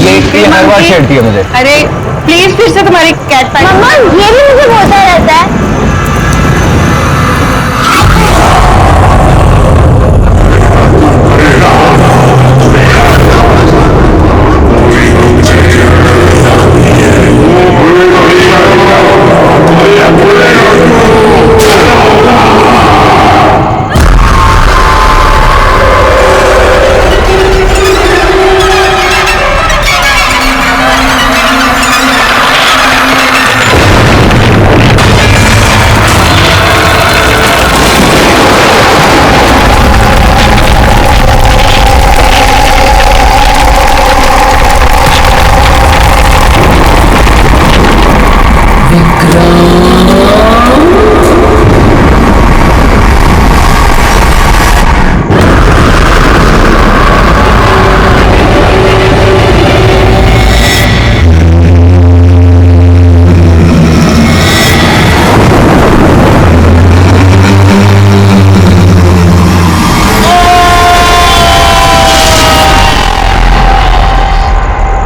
ये हर बार छेड़ती है मुझे। अरे प्लीज फिर से तुम्हारी कैट फाइट। मम्मा ये भी मुझे बोलता रहता है।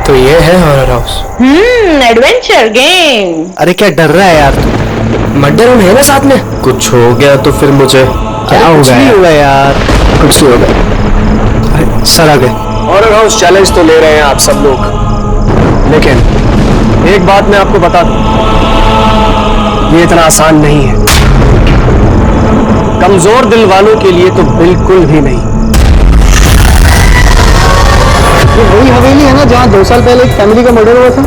तो ये है हॉरर हाउस। Adventure game. अरे क्या डर रहा है यार तू? मर्डर हम है ना साथ में। कुछ हो गया तो फिर मुझे क्या हो गया? हुआ यार, कुछ नहीं होगा। सर आ गए। हॉरर हाउस चैलेंज तो ले रहे हैं आप सब लोग, लेकिन एक बात मैं आपको बता दूं, ये इतना आसान नहीं है। कमजोर दिल वालों के लिए तो बिल्कुल भी नहीं। ये वही हवेली है ना जहाँ 2 साल पहले एक फैमिली का मर्डर हुआ था?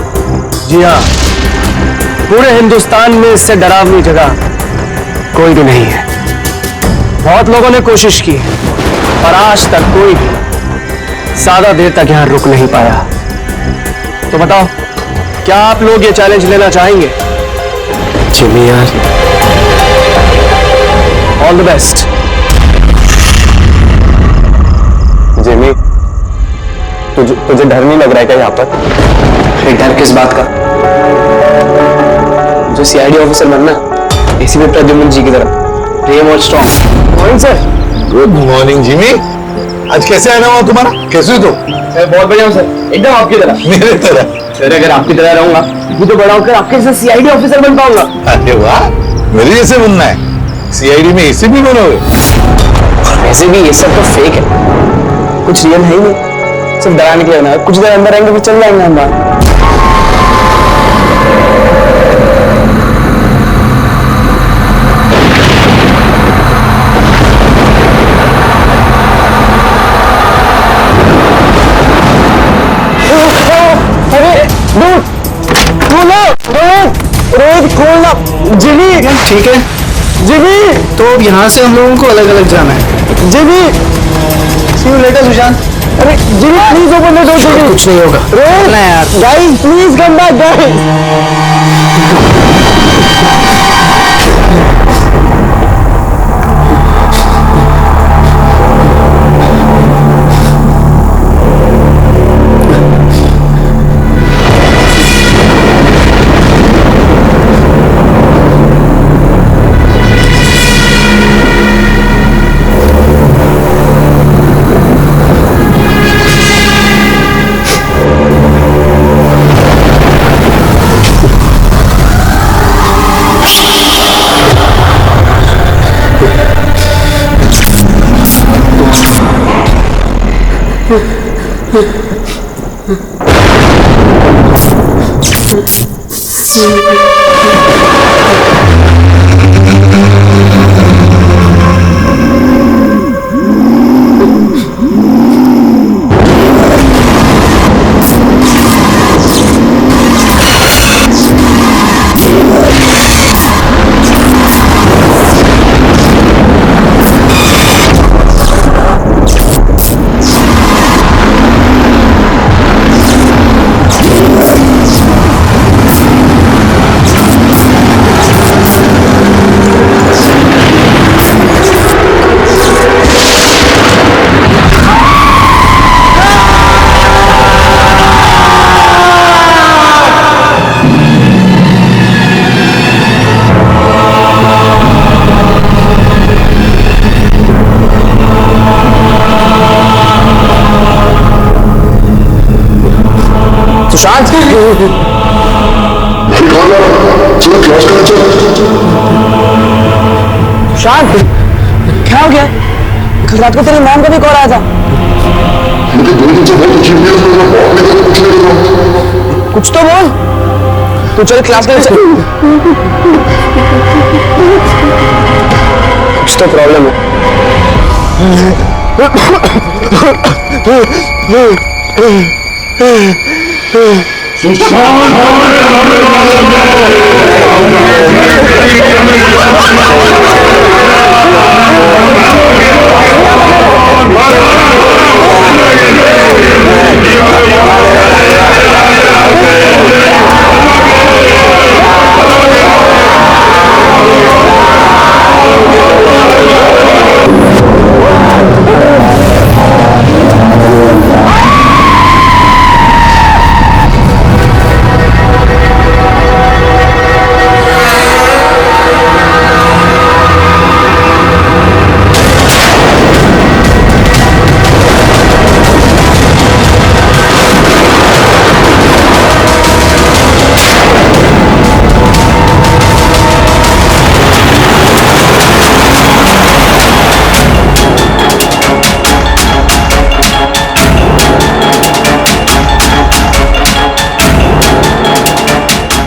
जी हाँ, पूरे हिंदुस्तान में इससे डरावनी जगह कोई भी नहीं है। बहुत लोगों ने कोशिश की पर आज तक कोई भी ज्यादा देर तक यहां रुक नहीं पाया। तो बताओ, क्या आप लोग ये चैलेंज लेना चाहेंगे? जिमी यार, ऑल द बेस्ट। जिमी, तुझे डर नहीं लग रहा है क्या यहाँ पर? डर किस बात का? जो सीआईडी ऑफिसर बनना, एसीपी प्रद्युम्न जी की तरह प्रेम और strong. Morning sir. Good morning Jimmy. आज कैसे आना हुआ तुम्हारा? कैसे हो तुम? बहुत बढ़िया हूँ सर, एकदम आपकी तरह। मेरे तरह? सर अगर आपकी तरह रहूंगा तो बड़ा होकर आपके जैसे सीआईडी ऑफिसर बन पाऊंगा। अरे वाह, मेरे जैसे बनना है? सीआईडी में एसीपी बनोगे? वैसे भी ये सब तो फेक है, कुछ रियल है ही नहीं। सिर्फ डराने के लिए ना, कुछ देर अंदर आएंगे फिर चल जाएंगे हम बाहर। रोहित खोलना। जिमी ठीक है। जिमी, तो अब यहाँ से हम लोगों को अलग अलग जाना है। Jimmy, see you later Sushant. अरे Jimmy please open the door. Jimmy कुछ नहीं होगा। रोहित ना यार, guys please come back guys. Sushant Sushant क्या हो गया? कल रात को तेरी मॉम का भी कॉल आया था। कुछ तो बोल। तू चल क्लास में चल। कुछ तो प्रॉब्लम है।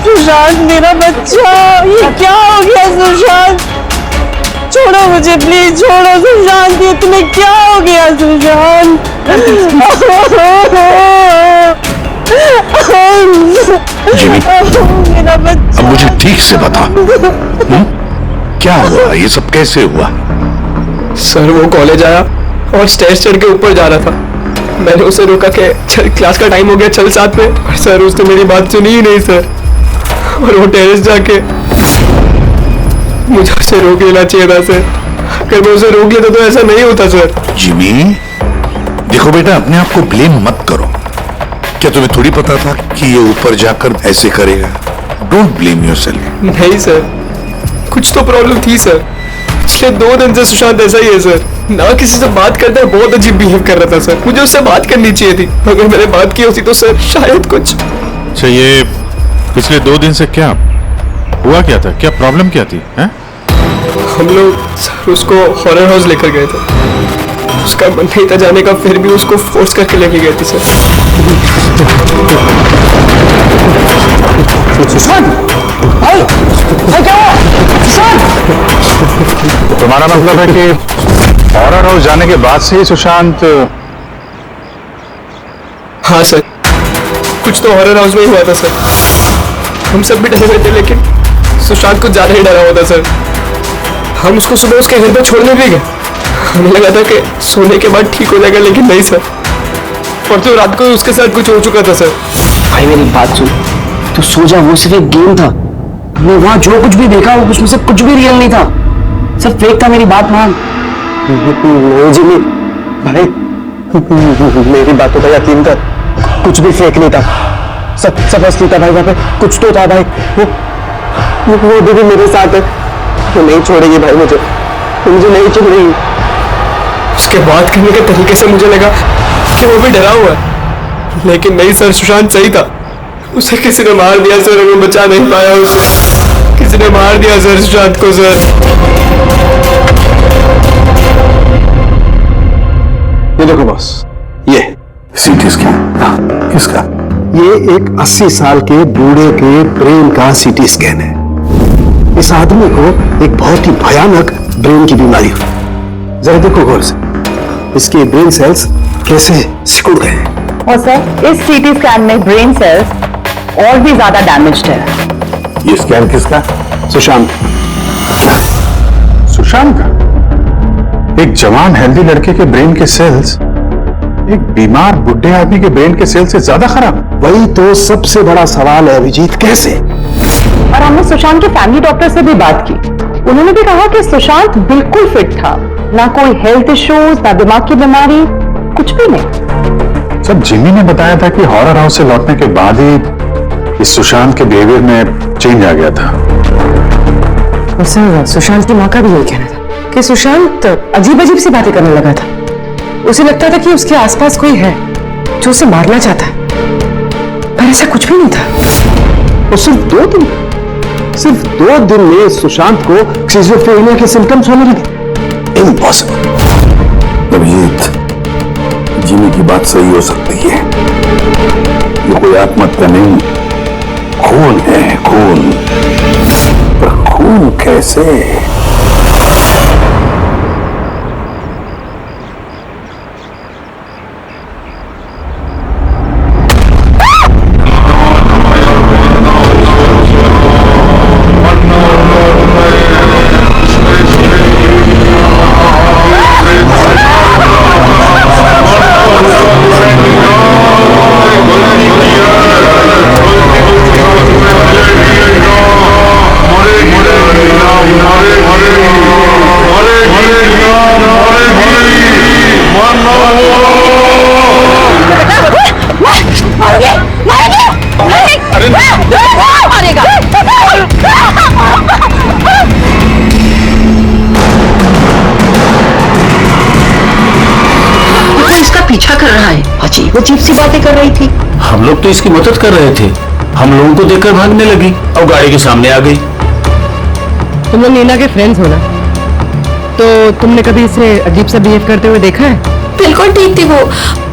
सुशांत मेरा बच्चा, ये क्या हो गया सुशांत? छोड़ो मुझे प्लीज, छोड़ो सुशांत, ये तुम्हें क्या हो गया सुशांत? जिमी, मेरा बच्चा। अब मुझे ठीक से बता, क्या हुआ? ये सब कैसे हुआ? सर वो कॉलेज आया और स्टेज चढ़ के ऊपर जा रहा था। मैंने उसे रोका कि चल क्लास का टाइम हो गया, चल साथ में। पर सर उसने मेरी बात सुनी ही नहीं सर, और वो टेरेस जाके मुझे उसे रोक लेना चाहिए था सर। अगर मैं उसे रोक लेता तो ऐसा नहीं होता सर। जिमी, देखो बेटा, अपने आप को ब्लेम मत करो। क्या तुम्हें थोड़ी पता था कि ये ऊपर जाकर ऐसे करेगा? Don't blame yourself. नहीं सर, कुछ तो प्रॉब्लम थी सर। पिछले 2 दिन से सुशांत ऐसा ही है सर, ना किसी से बात करता है, बहुत अजीब बिहेव कर रहा था सर। मुझे उससे बात करनी चाहिए थी, अगर मैंने बात की होती तो सर शायद कुछ। अच्छा, ये पिछले 2 दिन से क्या हुआ? क्या था? क्या प्रॉब्लम क्या थी? हैं? हम लोग सर उसको हॉरर हाउस लेकर गए थे। उसका मन नहीं था जाने का, फिर भी उसको फोर्स करके लेके गए थे सर। सुशांत, भाई, भाई क्या हुआ? सुशांत! तुम्हारा मतलब है कि हॉरर हाउस जाने के बाद से ही सुशांत? हाँ सर, कुछ तो हॉरर हाउस में ही हुआ था सर। हम सब भी डरे हुए थे, लेकिन सुशांत कुछ ज्यादा ही डरा हुआ था सर। हम उसको सुबह उसके घर पर छोड़ने भी गए। हमें लगा था कि सोने के बाद ठीक हो जाएगा, लेकिन नहीं सर। परसों रात को उसके साथ कुछ हो चुका था सर। भाई मेरी बात सुन, तू सो जा, वो सिर्फ एक गेम था। हमने वहां जो कुछ भी देखा उसमें से कुछ भी रियल नहीं था, सब फेक था। मेरी बात मान। नहीं जिमी भाई, मेरी बातों का यकीन कर, कुछ भी फेक नहीं था, सब असली था भाई। वहाँ पे कुछ तो था भाई। वो अभी भी मेरे साथ है, वो नहीं छोड़ेगी भाई मुझे नहीं छोड़ेगी। उसके बात करने के तरीके से मुझे लगा कि वो भी डरा हुआ है, लेकिन नहीं सर, सुशांत सही था। उसे किसी ने मार दिया सर, मैं बचा नहीं पाया उसे। किसी ने मार दिया सर सुशांत को सर। ये देखो बॉस, ये सीटी स्कैन किसका? ये एक 80 साल के बूढ़े के ब्रेन का सीटी स्कैन है। इस आदमी को एक बहुत ही भयानक ब्रेन की बीमारी हुई। जरा देखो गौर से, इसके ब्रेन सेल्स कैसे सिकुड़ गए हैं। और सर इस सीटी स्कैन में ब्रेन सेल्स और भी ज्यादा डैमेज्ड है। ये स्कैन किसका? सुशांत। सुशांत का? एक जवान हेल्दी लड़के के ब्रेन के सेल्स एक बीमार बुढ़े आदमी के ब्रेन के सेल से ज्यादा खराब? वही तो सबसे बड़ा सवाल है अभिजीत, कैसे? और हमने सुशांत के फैमिली डॉक्टर से भी बात की, उन्होंने भी कहा कि सुशांत बिल्कुल फिट था, ना कोई हेल्थ इश्यूज, ना दिमाग की बीमारी, कुछ भी नहीं। सब जिमी ने बताया था कि हॉरर हाउस से लौटने के बाद ही इस सुशांत के बिहेवियर में चेंज आ गया था। सर सुशांत की माँ का भी यही कहना था कि सुशांत अजीब अजीब सी बातें करने लगा था। उसे लगता था कि उसके आसपास कोई है जो उसे मारना चाहता है, पर सर ऐसा कुछ भी नहीं था। और सिर्फ 2 दिन में सुशांत को सिजोफ्रेनिया के सिम्टम्स होने लगे। इम्पॉसिबल। अभिजीत, जिमी की बात सही हो सकती है। ये कोई आत्महत्या नहीं, खून है, खून। पर खून कैसे? पीछा कर रहा है। अजीब अजीब सी बातें कर रही थी। हम लोग तो इसकी मदद कर रहे थे, हम लोगों को देखकर भागने लगी और गाड़ी के सामने आ गई। तुम लोग नीना के फ्रेंड्स हो ना, तो तुमने कभी इसे अजीब सा बिहेव करते हुए देखा है? बिल्कुल ठीक थी वो,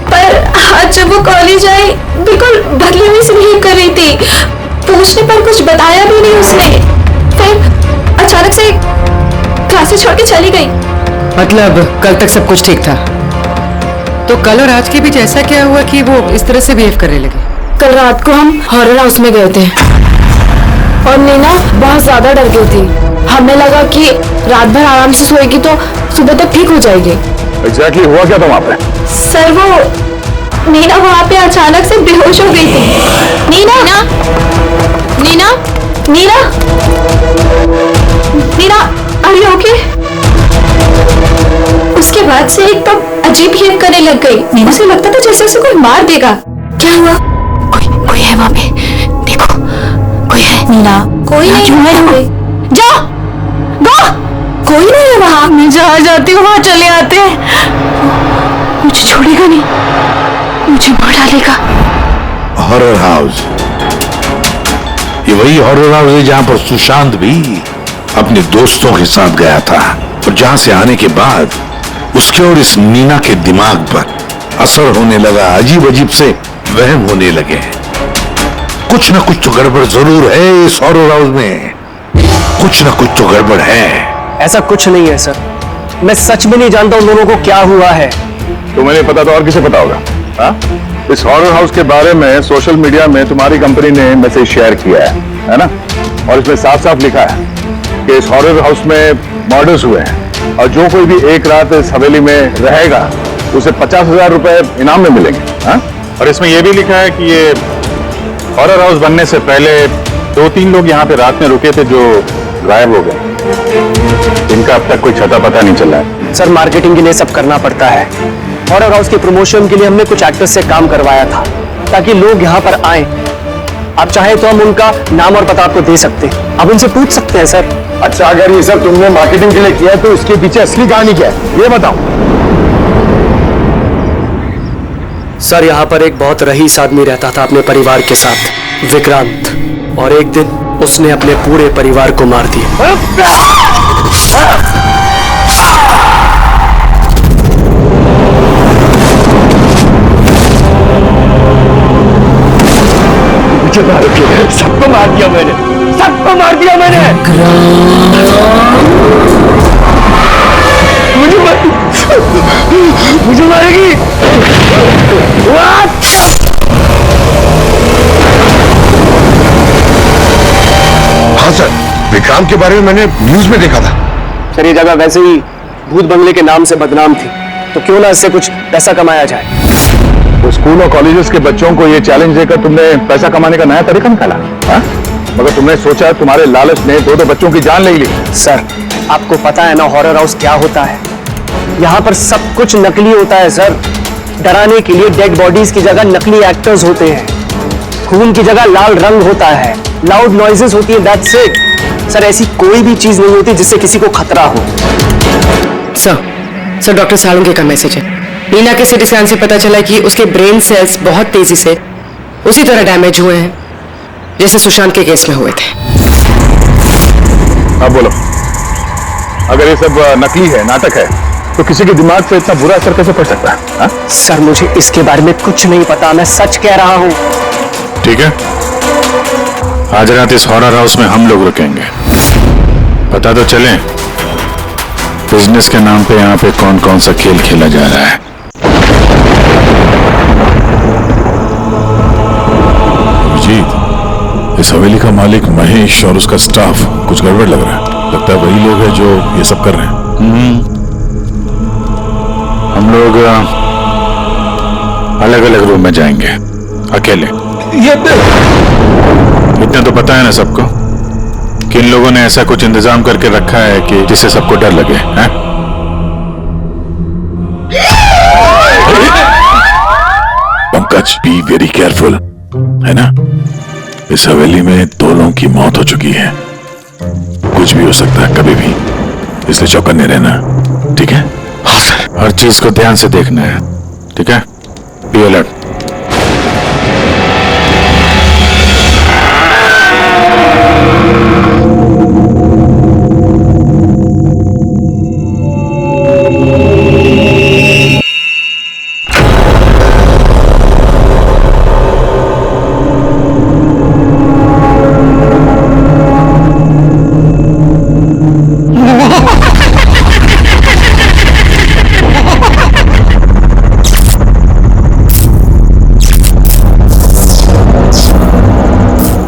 पर आज जब वो कॉलेज आई बिल्कुल बदले से बिहेव कर रही थी। पूछने पर कुछ बताया भी नहीं उसने। फिर अचानक से क्लासेस छोड़ के चली गई। मतलब कल तक सब कुछ ठीक था, तो कल और आज के बीच ऐसा क्या हुआ कि वो इस तरह से बिहेव करने लगे? कल रात को हम हॉरर हाउस में गए थे और नीना बहुत ज्यादा डर गई थी। हमें लगा कि रात भर आराम से सोएगी तो सुबह तक ठीक हो जाएगी। एग्जैक्टली हुआ क्या था वहां पे? सर वो नीना वहां पे अचानक से बेहोश हो गई थी। Neena Neena Neena Neena are you okay? उसके बाद से एकदम अजीब बिहेव करने लग गई। उसे लगता था जैसे उसे कोई मार देगा। क्या हुआ? कोई है वहां पे, देखो कोई है। नीना कोई नहीं है। जाओ गो, कोई नहीं है वहां। मैं जहाँ जाती हूँ वहां चले आते हैं। मुझे छोड़ेगा नहीं, मुझे मार डालेगा। हॉरर हाउस, ये वही हॉरर हाउस है जहां पर सुशांत भी अपने दोस्तों के साथ गया था और जहां से आने के बाद उसके और इस नीना के दिमाग पर असर होने लगा। अजीब अजीब से वहम होने लगे। कुछ ना कुछ तो गड़बड़ जरूर है इस हॉरर हाउस में, कुछ ना कुछ तो गड़बड़ है। ऐसा कुछ नहीं है सर, मैं सच में नहीं जानता उन दोनों को क्या हुआ है। तुम्हें नहीं पता तो और किसे पता होगा? हाँ? इस हॉरर हाउस के बारे में सोशल मीडिया में तुम्हारी कंपनी ने मैसेज शेयर किया है ना? और इसमें साफ साफ लिखा है कि इस हॉरर हाउस में मर्डर्स हुए हैं और जो कोई भी एक रात इस हवेली में रहेगा उसे 50,000 रुपए इनाम में मिलेंगे। हाँ? और इसमें यह भी लिखा है कि ये हॉरर हाउस बनने से पहले 2-3 लोग यहाँ पे रात में रुके थे जो गायब हो गए। इनका अब तक कोई छता पता नहीं चला है। सर मार्केटिंग के लिए सब करना पड़ता है। हॉरर हाउस के प्रमोशन के लिए हमने कुछ एक्टर्स से काम करवाया था ताकि लोग यहाँ पर आए। आप चाहे तो हम उनका नाम और पता आपको दे सकते हैं, आप उनसे पूछ सकते हैं सर। अच्छा, अगर ये सब तुमने मार्केटिंग के लिए किया है तो इसके पीछे असली कहानी क्या है ये बताओ। सर यहाँ पर एक बहुत रईस आदमी रहता था अपने परिवार के साथ, विक्रांत, और एक दिन उसने अपने पूरे परिवार को मार दिया। सबको मार दिया मैंने, सबको मार दिया मैंने। मुझे मारेगी। हाँ सर, विक्रांत के बारे में मैंने न्यूज में देखा था। सर ये जगह वैसे ही भूत बंगले के नाम से बदनाम थी, तो क्यों ना इससे कुछ पैसा कमाया जाए। तो स्कूल और कॉलेजेस के बच्चों को ये चैलेंज देकर तुमने पैसा कमाने का नया तरीका निकाला। हाँ? मगर तुमने सोचा तुम्हारे लालच ने 2 बच्चों की जान ले ली। सर आपको पता है ना हॉरर हाउस क्या होता है? यहाँ पर सब कुछ नकली होता है सर। डराने के लिए डेड बॉडीज की जगह नकली एक्टर्स होते हैं, खून की जगह लाल रंग होता है, लाउड नॉइजेस होती है, दैट्स इट। सर ऐसी कोई भी चीज नहीं होती जिससे किसी को खतरा हो। सर डॉक्टर सालुंके का मैसेज है। नीना के सीटी स्कैन से पता चला कि उसके ब्रेन सेल्स बहुत तेजी से उसी तरह डैमेज हुए हैं जैसे सुशांत के केस में हुए थे। अब बोलो, अगर ये सब नकली है, नाटक है, तो किसी के दिमाग पे इतना बुरा असर कैसे पड़ सकता है? हा? सर मुझे इसके बारे में कुछ नहीं पता, मैं सच कह रहा हूं। ठीक है, आज रात इस हॉरर हाउस में हम लोग रुकेंगे। पता तो चले बिजनेस के नाम पे यहाँ पे कौन कौन सा खेल खेला जा रहा है। अभिजीत, इस हवेली का मालिक महेश और उसका स्टाफ कुछ गड़बड़ लग रहा है। लगता है वही लोग हैं जो ये सब कर रहे हैं। हम लोग अलग अलग रूम में जाएंगे, अकेले। इतना तो पता है ना सबको कि इन लोगों ने ऐसा कुछ इंतजाम करके रखा है कि जिससे सबको डर लगे, हैं? पंकज, बी वेरी केयरफुल, है ना? इस हवेली में 2 लोगों की मौत हो चुकी है, कुछ भी हो सकता है कभी भी, इसलिए चौकन्ने रहना, ठीक है? हाँ सर। हर चीज को ध्यान से देखना है, ठीक है? Be alert.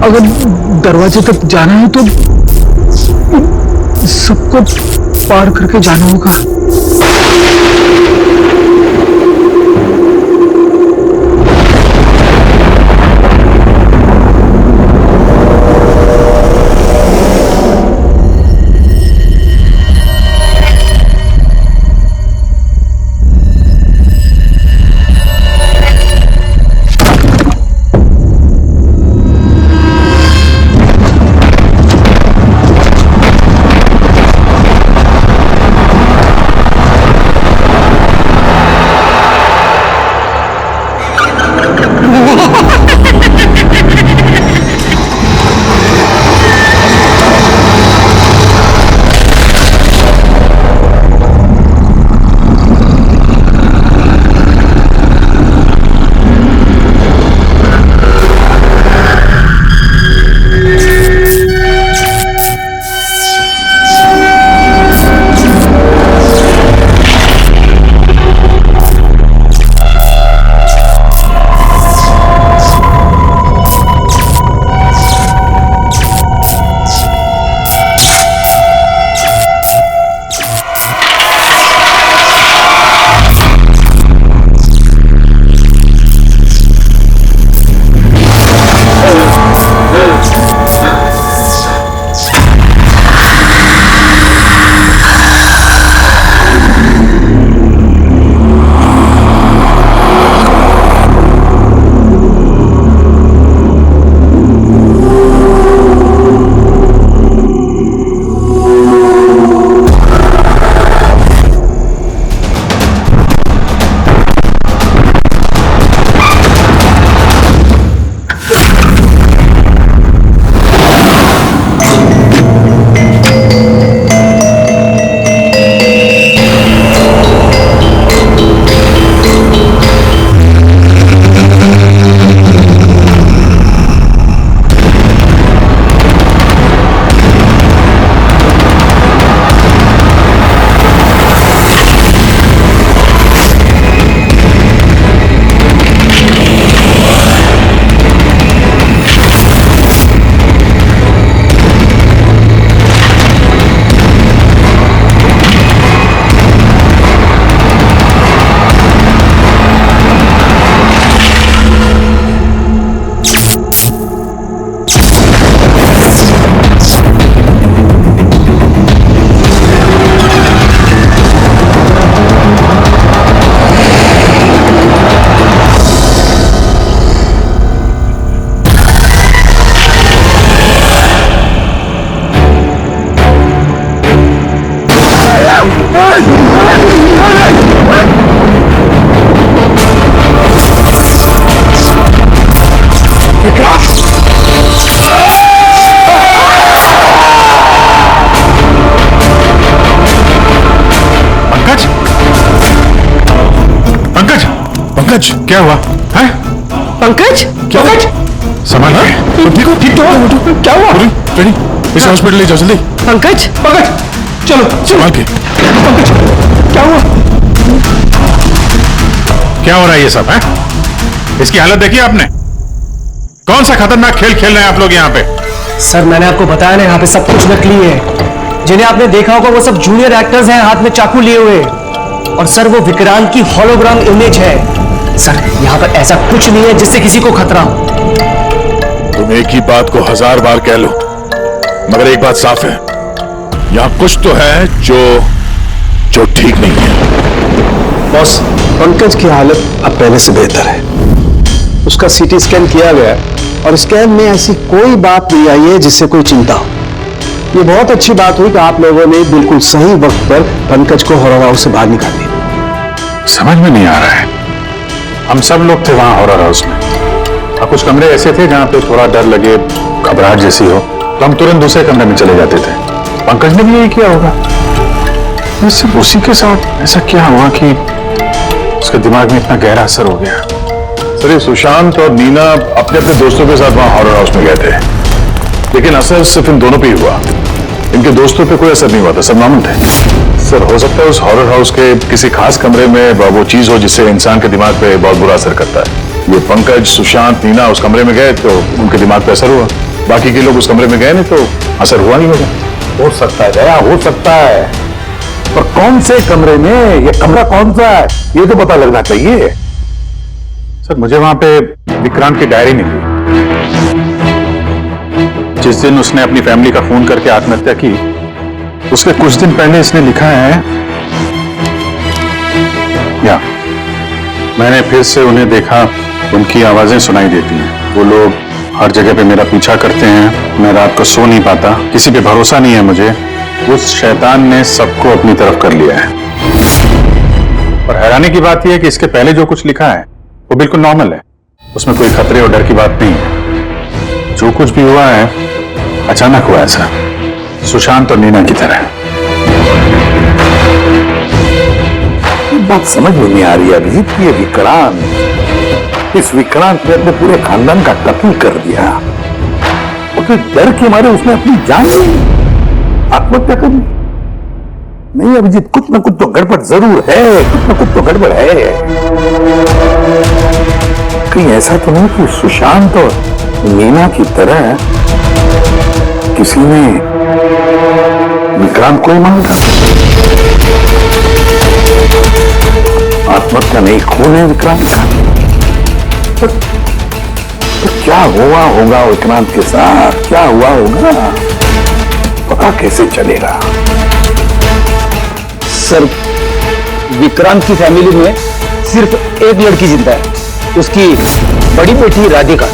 अगर दरवाजे तक जाना है तो सबको पार करके जाना होगा। पंकज क्या हुआ है? पंकज, पंकज, संभाल के। तुम ठीक हो? ठीक तो हो? क्या हुआ? रेडी, इसे हॉस्पिटल ले जाओ जल्दी। पंकज, पंकज, चलो संभाल के। पंकज, क्या हुआ? क्या हो रहा है ये सब है? इसकी हालत देखी आपने? कौन सा खतरनाक खेल खेल रहे हैं आप लोग यहाँ पे? सर मैंने आपको बताया ना, यहाँ पे सब कुछ नकली है। जिन्हें आपने देखा होगा वो सब जूनियर एक्टर्स हैं, हाथ में चाकू लिए हुए। और सर वो विक्रांत की होलोग्राम इमेज है। सर यहाँ पर ऐसा कुछ नहीं है जिससे किसी को खतरा हो। तुम एक ही बात को 1000 बार कह लो, मगर एक बात साफ है, यहाँ कुछ तो है जो ठीक नहीं है। बॉस, पंकज की हालत अब पहले से बेहतर है। उसका सीटी स्कैन किया गया है और स्कैन में ऐसी कोई बात नहीं आई है जिससे कोई चिंता हो। ये बहुत अच्छी बात हुई कि आप लोगों ने बिल्कुल सही वक्त पर पंकज को हॉरर हाउस से बाहर निकाल दिया। समझ में नहीं आ रहा है, हम सब लोग थे वहां हॉरर हाउस में और कुछ कमरे ऐसे थे जहां पे थोड़ा डर लगे, घबराहट जैसी हो तो हम तुरंत दूसरे कमरे में चले जाते थे। पंकज ने भी यही किया होगा। सिर्फ उसी के साथ ऐसा क्या हुआ कि उसके दिमाग में इतना गहरा असर हो गया? सर ये सुशांत और नीना अपने अपने दोस्तों के साथ वहां हॉरर हाउस में गए थे, लेकिन असर सिर्फ इन दोनों पे ही हुआ। इनके दोस्तों पे कोई असर नहीं हुआ था, सब मामूल थे। सर हो सकता है उस हॉरर हाउस के किसी खास कमरे में वो चीज हो जिससे इंसान के दिमाग पे बहुत बुरा असर करता है। ये पंकज, सुशांत, नीना उस कमरे में गए तो उनके दिमाग पे असर हुआ, बाकी के लोग उस कमरे में गए नहीं तो असर हुआ नहीं होगा। हो सकता है दया, हो सकता है, पर कौन से कमरे में, ये कमरा कौन सा है ये तो पता लगना चाहिए। सर मुझे वहां पे विक्रांत की डायरी मिली। जिस दिन उसने अपनी फैमिली का फोन करके आत्महत्या की, उसके कुछ दिन पहले इसने लिखा है, या मैंने फिर से उन्हें देखा, उनकी आवाजें सुनाई देती हैं। वो लोग हर जगह पे मेरा पीछा करते हैं, मैं रात को सो नहीं पाता, किसी पे भरोसा नहीं है मुझे। उस शैतान ने सबको अपनी तरफ कर लिया है। और हैरानी की बात यह है कि इसके पहले जो कुछ लिखा है वो बिल्कुल नॉर्मल है, उसमें कोई खतरे और डर की बात नहीं है। जो कुछ भी हुआ है अचानक हुआ है सर, सुशांत और नीना की तरह। बात समझ में नहीं आ रही अभिजीत, ये विक्रांत, इस विक्रांत ने अपने पूरे खानदान का कत्ल कर दिया और फिर डर के मारे उसने अपनी जान आत्महत्या कर ली। नहीं अभिजीत, कुछ ना कुछ तो गड़बड़ जरूर है, कुछ ना कुछ तो गड़बड़ है। कहीं ऐसा तो नहीं कि सुशांत और मीना की तरह किसी ने विक्रांत को ही मार डाला? आत्महत्या नहीं, खून है विक्रांत का। तो क्या हुआ होगा विक्रांत के साथ, क्या हुआ होगा, पता कैसे चलेगा? सर विक्रांत की फैमिली में सिर्फ एक लड़की जिंदा है, उसकी बड़ी बेटी राधिका।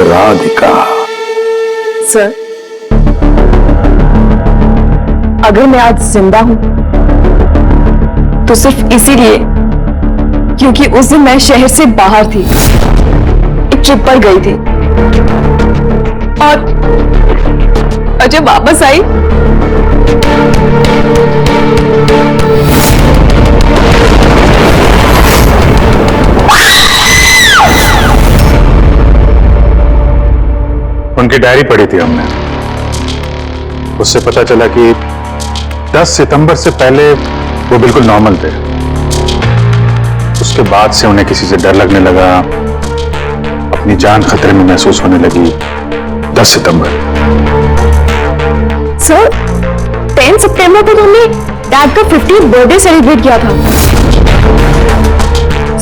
राधिका? सर अगर मैं आज जिंदा हूं तो सिर्फ इसीलिए क्योंकि उस दिन मैं शहर से बाहर थी, एक ट्रिप पर गई थी और जब वापस आई उनकी डायरी पढ़ी थी हमने, उससे पता चला कि 10 सितंबर से पहले वो बिल्कुल नॉर्मल थे। उसके बाद से उन्हें किसी से डर लगने लगा, अपनी जान खतरे में महसूस होने लगी। 10 सितंबर। सर 10 सितंबर को तुमने डैड का 50th बर्थडे सेलिब्रेट किया था।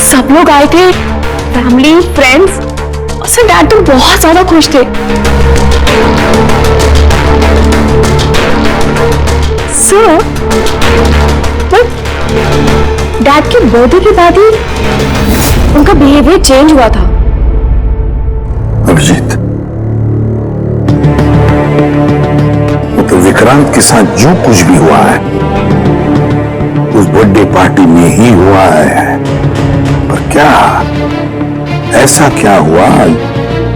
सब लोग आए थे, फैमिली, फ्रेंड्स, और सर डैड तो बहुत ज्यादा खुश थे। सर डैड के बर्थडे के बाद ही उनका बिहेवियर चेंज हुआ था। अभिजीत, तो विक्रांत के साथ जो कुछ भी हुआ है उस बर्थडे पार्टी में ही हुआ है, पर क्या ऐसा क्या हुआ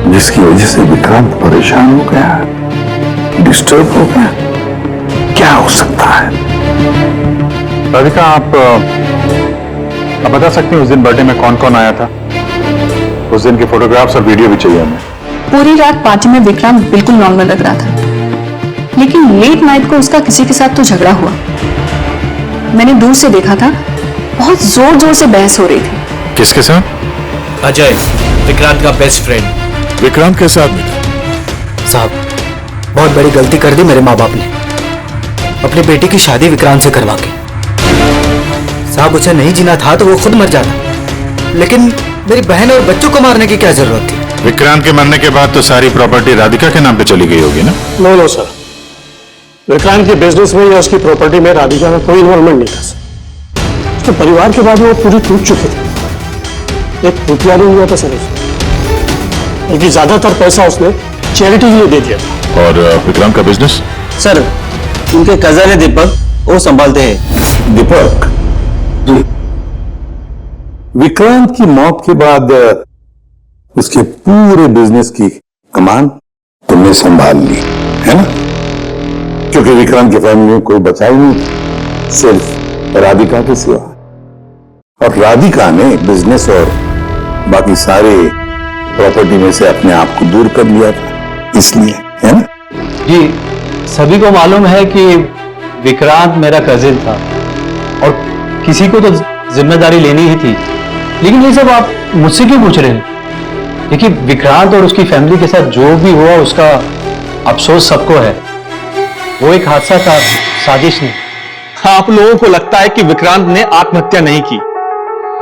जिसकी वजह से विक्रांत परेशान हो गया, डिस्टर्ब हो गया? क्या हो सकता है? राधिका, आप आप बता सकते हैं उस दिन बर्थडे में कौन कौन आया था? उस दिन के फोटोग्राफ्स और वीडियो भी चाहिए हमें। पूरी रात पार्टी में विक्रांत बिल्कुल नॉर्मल लग रहा था, लेकिन लेट नाइट को उसका किसी के साथ तो झगड़ा हुआ। मैंने दूर से देखा था, बहुत जोर जोर से बहस हो रही थी। किसके साथ? अजय, विक्रांत का बेस्ट फ्रेंड। विक्रांत के साथ भी? साहब, बहुत बड़ी गलती कर दी मेरे माँ बाप ने, अपनी बेटी की शादी विक्रांत से करवा के। साहब, उसे नहीं जीना था तो वो खुद मर जाता, लेकिन मेरी बहन और बच्चों को मारने की क्या जरूरत थी? विक्रांत के मरने के बाद तो सारी प्रॉपर्टी राधिका के नाम पे चली गई होगी ना? नो सर, विक्रांत के बिजनेस में या उसकी प्रॉपर्टी में राधिका का कोई इन्वॉल्वमेंट नहीं था सर। उसके परिवार के बाद वो पूरी टूट चुके थे। एक रुपया नहीं हुआ था सर उसमें, बल्कि ज्यादातर पैसा उसने चैरिटी के लिए दे दिया था। और विक्रांत का बिजनेस? सर, उनके कजन है दीपक, वो संभालते हैं। दीपक जी, विक्रांत की मौत के बाद उसके पूरे बिजनेस की कमान तुमने संभाल ली है ना? क्योंकि विक्रांत की फैमिली में कोई बचा ही नहीं, सिर्फ राधिका के सिवा। और राधिका ने बिजनेस और बाकी सारे प्रॉपर्टी में से अपने आप को दूर कर लिया था, इसलिए, है ना? जी, सभी को मालूम है कि विक्रांत मेरा कजिन था और किसी को तो जिम्मेदारी लेनी ही थी, लेकिन ये सब आप मुझसे क्यों पूछ रहे हैं? देखिए, विक्रांत और उसकी फैमिली के साथ जो भी हुआ उसका अफसोस सबको है। वो एक हादसा था, साजिश नहीं। आप लोगों को लगता है कि विक्रांत ने आत्महत्या नहीं की,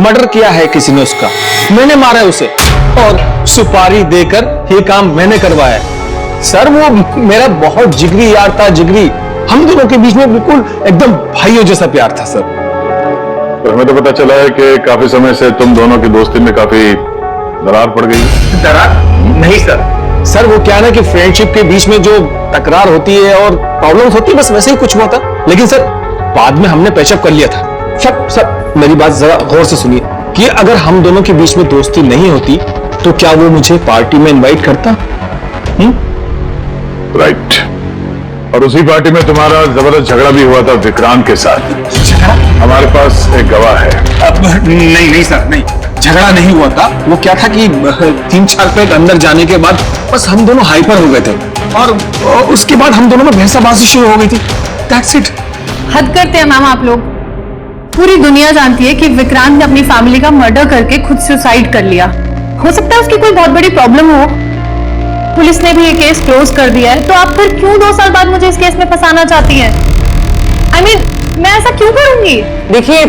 मर्डर किया है किसी ने उसका। मैंने मारा है उसे और सुपारी देकर ये काम मैंने करवाया है। सर, वो मेरा बहुत जिगरी यार था, जिगरी। हम दोनों के बीच में बिल्कुल एकदम भाइयों जैसा प्यार था सर। तो हमें तो पता चला है कि काफी समय से तुम दोनों की दोस्ती में काफी दरार पड़ गई। दरार नहीं सर। सर, वो क्या है ना कि फ्रेंडशिप के बीच में जो तकरार होती है और प्रॉब्लम्स होती है, बस वैसे ही कुछ हुआ था। लेकिन सर, बाद में हमने पैचअप कर लिया था। सर, मेरी बात जरा गौर से सुनिए कि अगर हम दोनों के बीच में दोस्ती नहीं होती तो क्या वो मुझे पार्टी में इनवाइट करता? राइट। और उसी पार्टी में तुम्हारा जबरदस्त झगड़ा भी हुआ था विक्रांत के साथ। हमारे पास एक गवाह है। नहीं सर, नहीं, झगड़ा नहीं हुआ था। वो क्या था कि 3-4 पैक अंदर जाने के बाद बस हम दोनों हाइपर हो गए थे और उसके बाद हम दोनों में बहसाबाजी शुरू हो गई थी। That's it. हद करते हैं मैम आप लोग। पूरी दुनिया जानती है कि विक्रांत ने अपनी फैमिली का मर्डर करके खुद सुसाइड कर लिया। हो सकता है उसकी कोई बहुत बड़ी प्रॉब्लम हो, पुलिस ने भी ये केस क्लोज कर दिया है, तो आप फिर क्यों 2 साल बाद मुझे इस केस में फंसाना चाहती हैं? I mean, मैं ऐसा क्यों करूंगी? देखिए,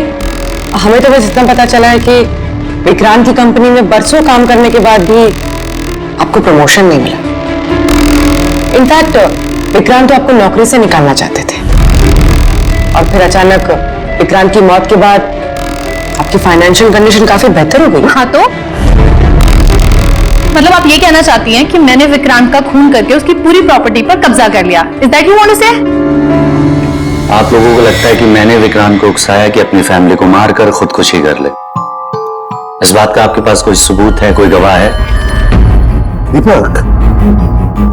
हमें तो बस इतना पता चला है कि विक्रांत की कंपनी में बरसों काम करने के बाद भी आपको प्रमोशन नहीं मिला। इनफैक्ट विक्रांत तो आपको नौकरी से निकालना चाहते थे, और फिर अचानक विक्रांत की मौत के बाद आपकी फाइनेंशियल कंडीशन काफी बेहतर हो गई। हाँ, तो मतलब आप ये कहना चाहती हैं कि मैंने विक्रांत का खून करके उसकी पूरी प्रॉपर्टी पर कब्जा कर लिया? Is that you want to say? आप लोगों को लगता है कि मैंने विक्रांत को उकसाया कि अपनी फैमिली को मारकर खुदकुशी कर ले। इस बात का आपके पास कोई सबूत है, कोई गवाह है? दीपक,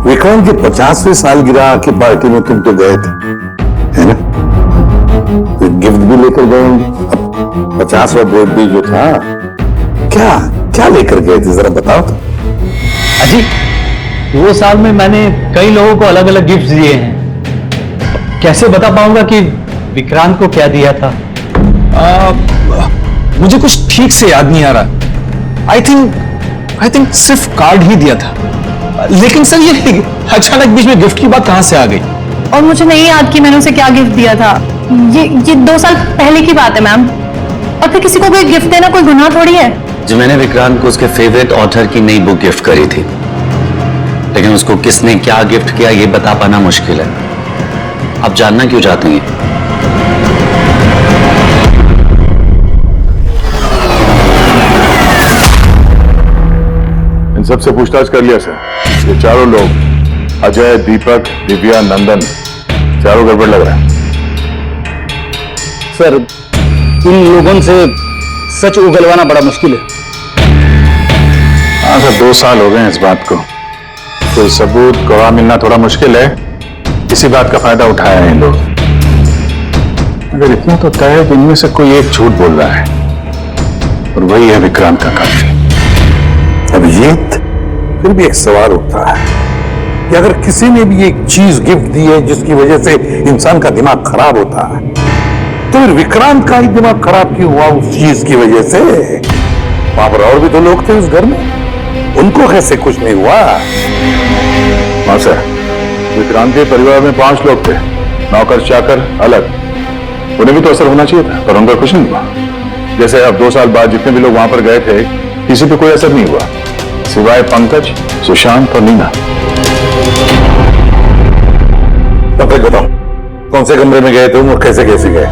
विक्रांत की 50वीं सालगिरह की पार्टी में तुम तो गए थे, है ना? गिफ्ट भी लेकर गए होंगे। अब 50वां बर्थडे जो था, क्या क्या लेकर गए थे, जरा बताओ तो। अजी, 2 साल में मैंने कई लोगों को अलग अलग गिफ्ट दिए हैं। कैसे बता पाऊंगा कि विक्रांत को क्या दिया था? मुझे कुछ ठीक से याद नहीं आ रहा। आई थिंक सिर्फ कार्ड ही दिया था। लेकिन सर, ये अचानक बीच में गिफ्ट की बात कहां से आ गई? और मुझे नहीं याद कि मैंने उसे क्या गिफ्ट दिया था। ये 2 साल पहले की बात है मैम। और फिर किसी को कोई गिफ्ट देना कोई गुनाह थोड़ी है। जो मैंने विक्रांत को उसके फेवरेट ऑथर की नई बुक गिफ्ट करी थी, लेकिन उसको किसने क्या गिफ्ट किया ये बता पाना मुश्किल है। आप जानना क्यों चाहते हैं? इन सबसे पूछताछ कर लिया सर। ये चारों लोग, अजय, दीपक, दिव्या, नंदन, चारों गड़बड़ लग रहा है। सर, इन लोगों से सच उगलवाना बड़ा मुश्किल है। हाँ सर, 2 साल हो गए हैं इस बात को। कोई सबूत, गवाह मिलना थोड़ा मुश्किल है। इसी बात का फायदा उठाया है इन लोग। अगर इतना तो तय है कि इनमें से कोई एक झूठ बोल रहा है, और वही है विक्रांत का कातिल। अभिजीत, फिर भी एक सवाल उठता है कि अगर किसी ने भी एक चीज गिफ्ट दी है जिसकी वजह से इंसान का दिमाग खराब होता है, तो फिर विक्रांत का ही दिमाग खराब क्यों हुआ उस चीज की वजह से? वहां पर और भी तो लोग थे उस घर में, उनको कैसे कुछ नहीं हुआ? हाँ सर, विक्रांत के परिवार में 5 लोग थे, नौकर चाकर अलग, उन्हें भी तो असर होना चाहिए था, पर उनका कुछ नहीं हुआ। जैसे अब 2 साल बाद जितने भी लोग वहां पर गए थे, किसी पे कोई असर नहीं हुआ, सिवाय पंकज, सुशांत और नीना। तब तक बताओ, कौन से कमरे में गए तुम और कैसे कैसे गए?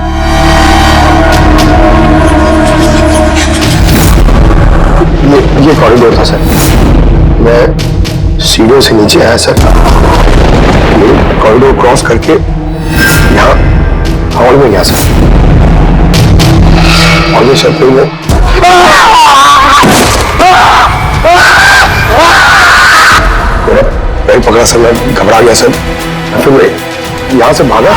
ये कॉरिडोर था सर, मैं सीढ़ियों से नीचे आया सर, ये कॉरिडोर क्रॉस करके यहाँ हॉल में गया सर, और ये शर्त में पैर पकड़ा सर, मैं घबरा गया सर, फिर मैं यहाँ से भागा,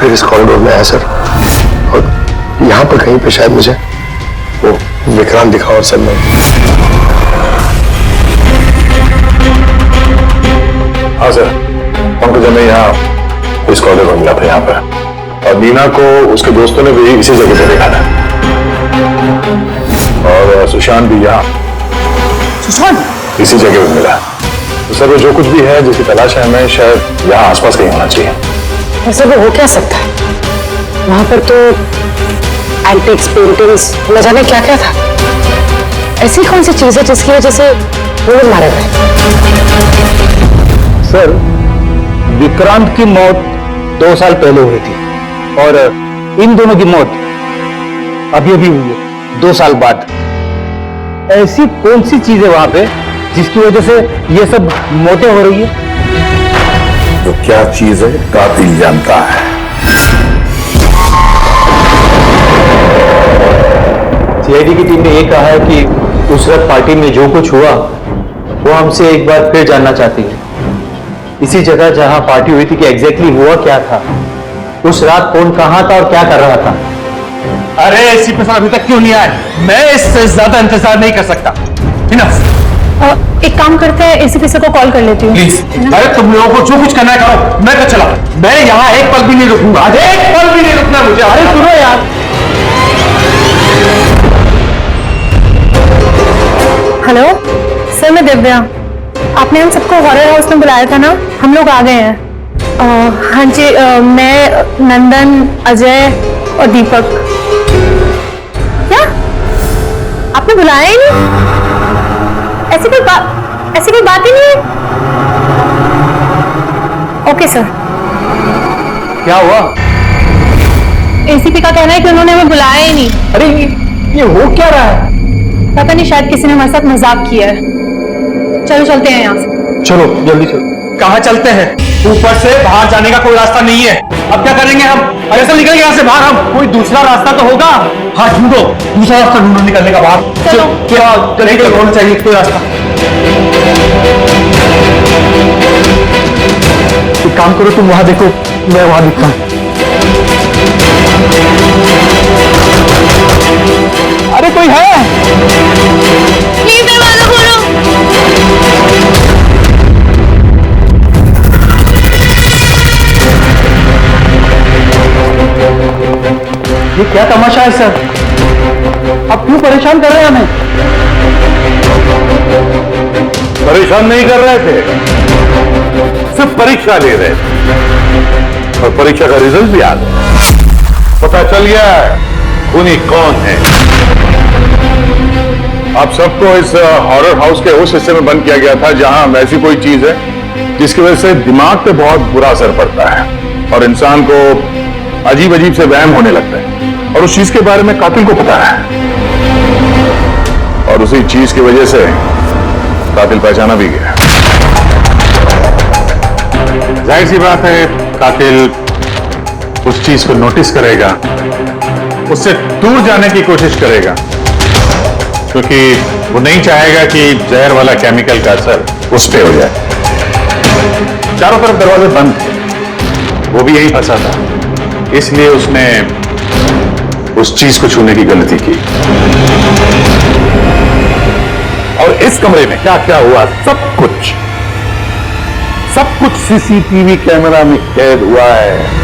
फिर इस कॉरिडोर में आया सर, और यहाँ पर कहीं पे शायद मुझे वो विक्रांत दिखा, और सर मैं हाँ सर, पंकज हमें यहाँ इस कॉरिडोर में मिला था यहाँ पर, और नीना को उसके दोस्तों ने भी इसी जगह पे देखा था, और सुशांत भी यहाँ इसी जगह पे मिला। तो सर, वो जो कुछ भी है जिसकी तलाश है हमें, शायद यहाँ आसपास कहीं होना चाहिए। वैसे वो हो क्या सकता है? वहां पर तो एंटिक्स, पेंटिंग्स, न जाने क्या क्या था। ऐसी कौन सी चीज है जिसकी वजह से वो लोग मारे गए? सर, विक्रांत की मौत 2 साल पहले हुई थी, और इन दोनों की मौत अभी अभी हुई है 2 साल बाद। ऐसी कौन सी चीज है वहां पे जिसकी वजह से ये सब मौतें हो रही है? तो क्या चीज है कातिल जानता है। सीआईडी की टीम ने यह कहा है कि उस रात पार्टी में जो कुछ हुआ वो हमसे एक बार फिर जानना चाहती है। इसी जगह जहां पार्टी हुई थी कि एग्जैक्टली हुआ क्या था, उस रात कौन कहां था और क्या कर रहा था। अरे एसीपी साहब अभी तक क्यों नहीं आए? मैं इससे ज्यादा इंतजार नहीं कर सकता। एक काम करते हैं, एसीपी सर को कॉल कर लेती हूँ। प्लीज, अरे तुम लोगों को जो कुछ करना है करो, मैं तो चला, मैं यहाँ एक पल भी नहीं रुकूंगा, एक पल भी नहीं रुकना मुझे। अरे सुनो यार। हेलो सर, मैं दिव्या, आपने हम सबको हॉरर हाउस में बुलाया था ना, हम लोग आ गए हैं। हाँ जी, मैं, नंदन, अजय और दीपक। क्या आपने बुलाया ही नहीं? ऐसी कोई बात ही नहीं है। Okay sir. क्या हुआ? एसीपी का कहना है कि उन्होंने हमें बुलाया ही नहीं। अरे ये हो क्या रहा है? पता नहीं, शायद किसी ने हमारे साथ मजाक किया है। चलो चलते हैं यहाँ से। चलो जल्दी चलो। कहाँ चलते हैं? ऊपर से बाहर जाने का कोई रास्ता नहीं है। अब क्या करेंगे हम? अरे सर, निकल यहाँ से बाहर। हम कोई दूसरा रास्ता तो होगा। हाँ ढूंढो, दूसरा रास्ता ढूंढो निकलने का बाहर। चलो। क्या होना चाहिए कोई रास्ता? एक काम करो, तुम वहां देखो, मैं वहां दिखता हूं। अरे कोई है? प्लीज दरवाजा खोलो। ये क्या तमाशा है सर? आप क्यों परेशान कर रहे हैं हमें? परेशान नहीं कर रहे थे, सिर्फ परीक्षा ले रहे थे, और परीक्षा का रिजल्ट भी आ गया। पता चल गया खूनी कौन है। आप सबको इस हॉरर हाउस के उस हिस्से में बंद किया गया था जहां ऐसी कोई चीज है जिसकी वजह से दिमाग पे बहुत बुरा असर पड़ता है और इंसान को अजीब अजीब से वहम होने लगता है, और उस चीज के बारे में कातिल को पता है, और उसी चीज की वजह से कातिल पहचाना भी गया। जाहिर सी बात है, कातिल उस चीज को नोटिस करेगा, उससे दूर जाने की कोशिश करेगा, क्योंकि वो नहीं चाहेगा कि जहर वाला केमिकल का असर उस पे हो जाए। चारों तरफ दरवाजे बंद थे, वो भी यही फंसा था, इसलिए उसने उस चीज को छूने की गलती की। और इस कमरे में क्या क्या हुआ सब कुछ सीसीटीवी कैमरा में कैद हुआ है।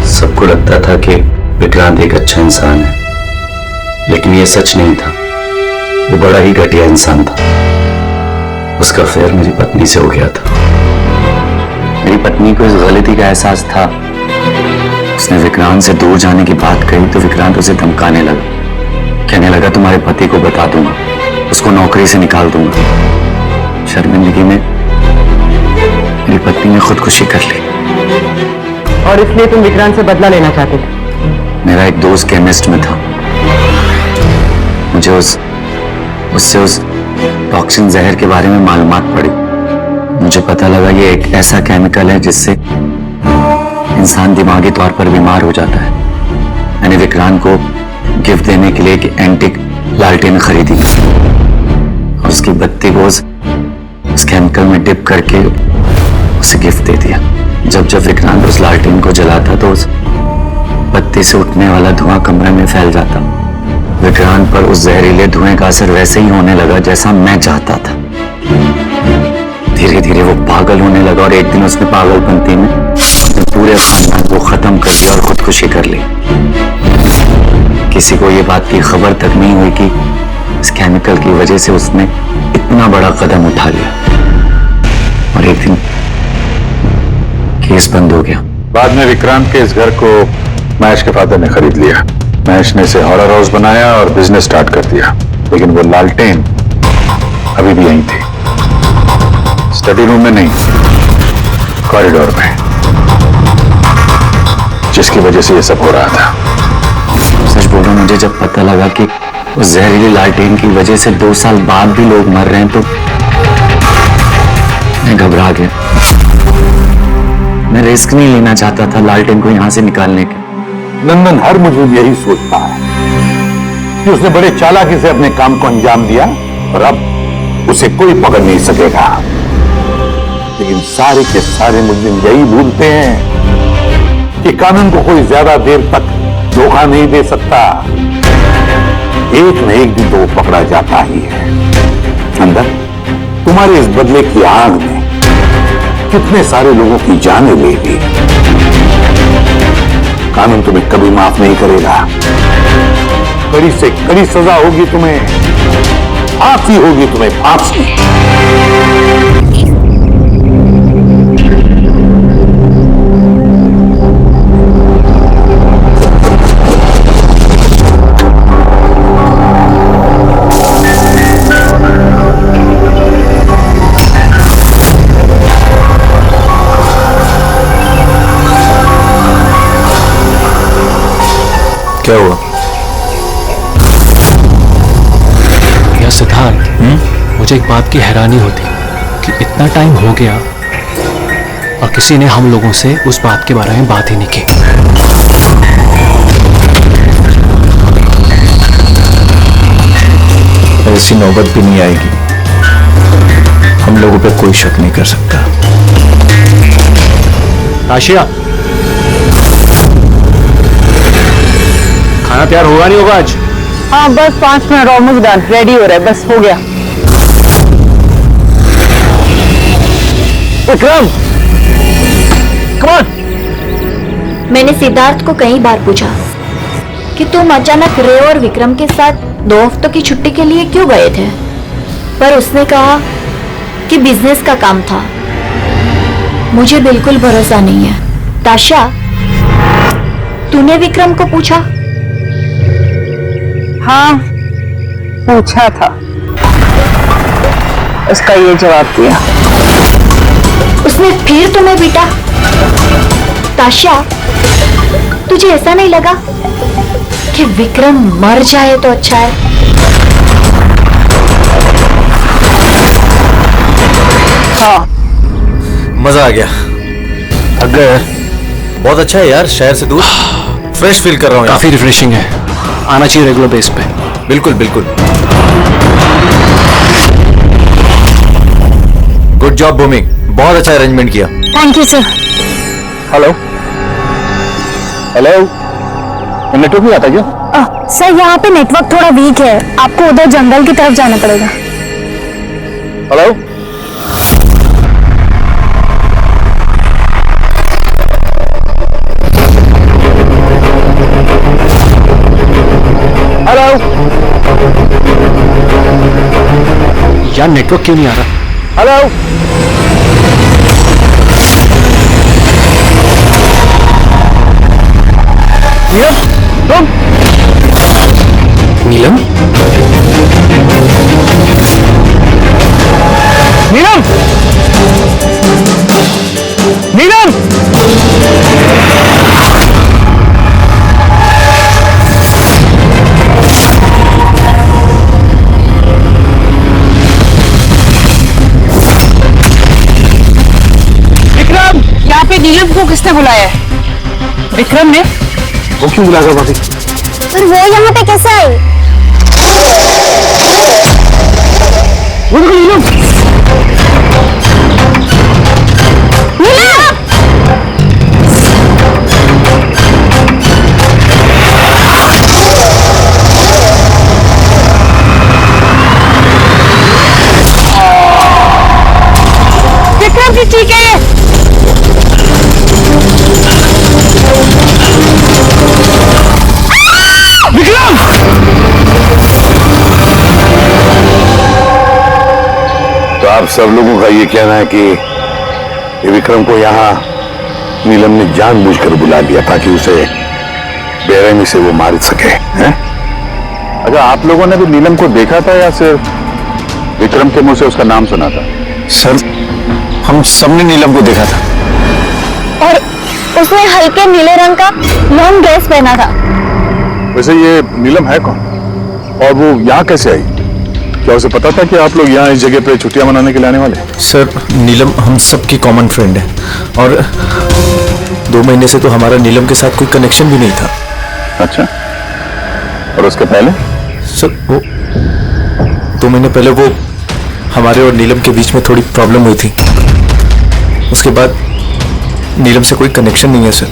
सबको लगता था कि विक्रांत एक अच्छा इंसान है, लेकिन यह सच नहीं था। वो बड़ा ही घटिया इंसान था। उसका अफेयर मेरी पत्नी से हो गया था। मेरी पत्नी को इस गलती का एहसास था। उसने विक्रांत से दूर जाने की बात कही तो विक्रांत उसे धमकाने लगा। कहने लगा तुम्हारे पति को बता दूंगा, उसको नौकरी से निकाल दूंगा। शर्मिंदगी में मेरी पत्नी ने खुदकुशी कर ली। और इसलिए तुम विक्रांत से बदला लेना चाहते थे? मेरा एक दोस्त केमिस्ट में था। मुझे उससे उस टॉक्सिन जहर के बारे में मालूमात पड़ी। मुझे पता लगा ये एक ऐसा केमिकल है जिससे इंसान दिमागी तौर पर बीमार हो जाता है। मैंने विक्रांत को गिफ्ट देने के लिए एक एंटीक लालटेन खरीदी और उसकी बत्ती को उस केमिकल में डिप करके उसे गिफ्ट दे दिया। जब जब विक्रांत उस लालटेन को जलाता तो उस बत्ती से उठने वाला धुआं कमरे में फैल जाता। विक्रांत पर उस जहरीले धुएं का असर वैसे ही होने लगा जैसा मैं चाहता था। धीरे धीरे वो पागल होने लगा और एक दिन उसने पागलपंती में अपने पूरे खानदान को खत्म कर दिया और खुदकुशी कर ली। किसी को ये बात की खबर तक नहीं हुई कि इस केमिकल की वजह से उसने इतना बड़ा कदम उठा लिया। और एक दिन केस बंद हो गया। बाद में विक्रांत के इस घर को महेश के फादर ने खरीद लिया। महेश ने इसे हॉरर हाउस बनाया और बिजनेस स्टार्ट कर दिया। लेकिन वो लालटेन अभी भी यहीं थी, स्टडी रूम में नहीं, कॉरिडोर में, जिसकी वजह से ये सब हो रहा था। सच बोल रहा हूं, मुझे जब पता लगा कि उस जहरीली लालटेन की वजह से 2 साल बाद भी लोग मर रहे हैं तो मैं घबरा गया। मैं रिस्क नहीं लेना चाहता था लालटेन को यहां से निकालने के। नंदन हर मुझे यही सोचता है कि उसने बड़े चालाकी से अपने काम को अंजाम दिया और अब उसे कोई पकड़ नहीं सकेगा। लेकिन सारे के सारे मुजरिम यही भूलते हैं कि कानून को कोई ज्यादा देर तक धोखा नहीं दे सकता। एक न एक दिन तो वो पकड़ा जाता ही है। नंदन, तुम्हारे इस बदले की आग में कितने सारे लोगों की जानें ले ली। कानून तुम्हें कभी माफ नहीं करेगा। कड़ी से कड़ी सजा होगी तुम्हें, फांसी होगी तुम्हें, फांसी। क्या हुआ? क्या सिद्धार्थ, मुझे एक बात की हैरानी होती कि इतना टाइम हो गया और किसी ने हम लोगों से उस बात के बारे में बात ही नहीं की। ऐसी नौबत भी नहीं आएगी। हम लोगों पे कोई शक नहीं कर सकता। आशिया, खाना तैयार होगा नहीं होगा आज? हाँ बस 5 मिनट, ऑलमोस्ट डन, रेडी हो रहा है, बस हो गया। Vikram, come on. मैंने सिद्धार्थ को कई बार पूछा कि तुम अचानक रे और विक्रम के साथ 2 हफ्तों की छुट्टी के लिए क्यों गए थे, पर उसने कहा कि बिजनेस का काम था। मुझे बिल्कुल भरोसा नहीं है। ताशा, तूने विक्रम को पूछा? हाँ पूछा था, उसका ये जवाब दिया। उसने फिर तुम्हें पीटा? ताशा, तुझे ऐसा नहीं लगा कि विक्रम मर जाए तो अच्छा है? हाँ मजा आ गया। थक गए? बहुत अच्छा है यार, शहर से दूर फ्रेश फील कर रहा हूँ। काफी रिफ्रेशिंग है, आना चाहिए रेगुलर बेस पे। बिल्कुल बिल्कुल। गुड जॉब भूमि, बहुत अच्छा अरेंजमेंट किया। Thank you sir. Hello hello, network नहीं आता क्या? सर यहाँ पे नेटवर्क थोड़ा वीक है, आपको उधर जंगल की तरफ जाना पड़ेगा। हेलो हेलो, यार नेटवर्क क्यों नहीं आ रहा? हेलो नीलम, नीलम नीलम विक्रम, यहाँ पे नीलम को किसने बुलाया है? विक्रम ने? वो क्यों बुलाएगा भाभी? पर वो यहाँ पे कैसे आई? वो देखो नीलम। विक्रम जी ठीक है? तो आप सब लोगों का ये कहना है कि ये विक्रम को यहाँ नीलम ने जानबूझकर बुला लिया ताकि उसे बेरहमी से वो मार सके, हैं? अच्छा, आप लोगों ने भी नीलम को देखा था या सिर्फ विक्रम के मुंह से उसका नाम सुना था? सर, हम सबने नीलम को देखा था। और उसने हल्के नीले रंग का लॉन्ग ड्रेस पहना था। वैसे ये नीलम है कौन और वो यहाँ कैसे आई? क्या उसे पता था कि आप लोग यहाँ इस जगह पे छुट्टियां मनाने के लिए आने वाले? सर, नीलम हम सबकी कॉमन फ्रेंड है और 2 महीने से तो हमारा नीलम के साथ कोई कनेक्शन भी नहीं था। अच्छा, और उसके पहले? सर, वो 2 महीने पहले वो हमारे और नीलम के बीच में थोड़ी प्रॉब्लम हुई थी। उसके बाद नीलम से कोई कनेक्शन नहीं है सर।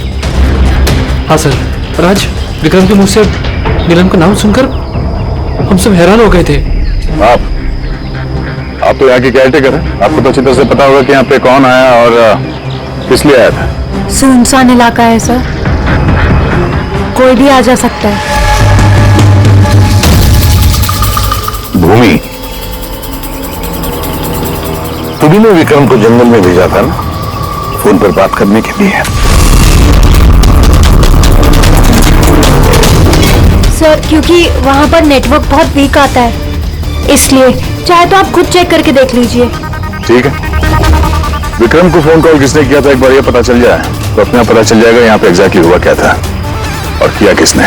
हाँ सर, राज, विक्रम के मुंह से नीलम का नाम सुनकर हम सब हैरान हो गए थे। आप तो यहाँ की केयरटेकर है, आपको तो अच्छी तरह से पता होगा कि यहाँ पे कौन आया और किस लिए आया था। सुनसान इलाका है सर, कोई भी आ जा सकता है। भूमि, तुम्ही ने विक्रम को जंगल में भेजा था ना, फोन पर बात करने के लिए। सर, क्योंकि वहाँ पर नेटवर्क बहुत वीक आता है, इसलिए चाहे तो आप खुद चेक करके देख लीजिए। ठीक है, विक्रम को फोन कॉल किसने किया था एक बार ये पता चल जाए तो अपने आप पता चल जाएगा यहाँ पे एग्जैक्टली हुआ क्या था और किया किसने।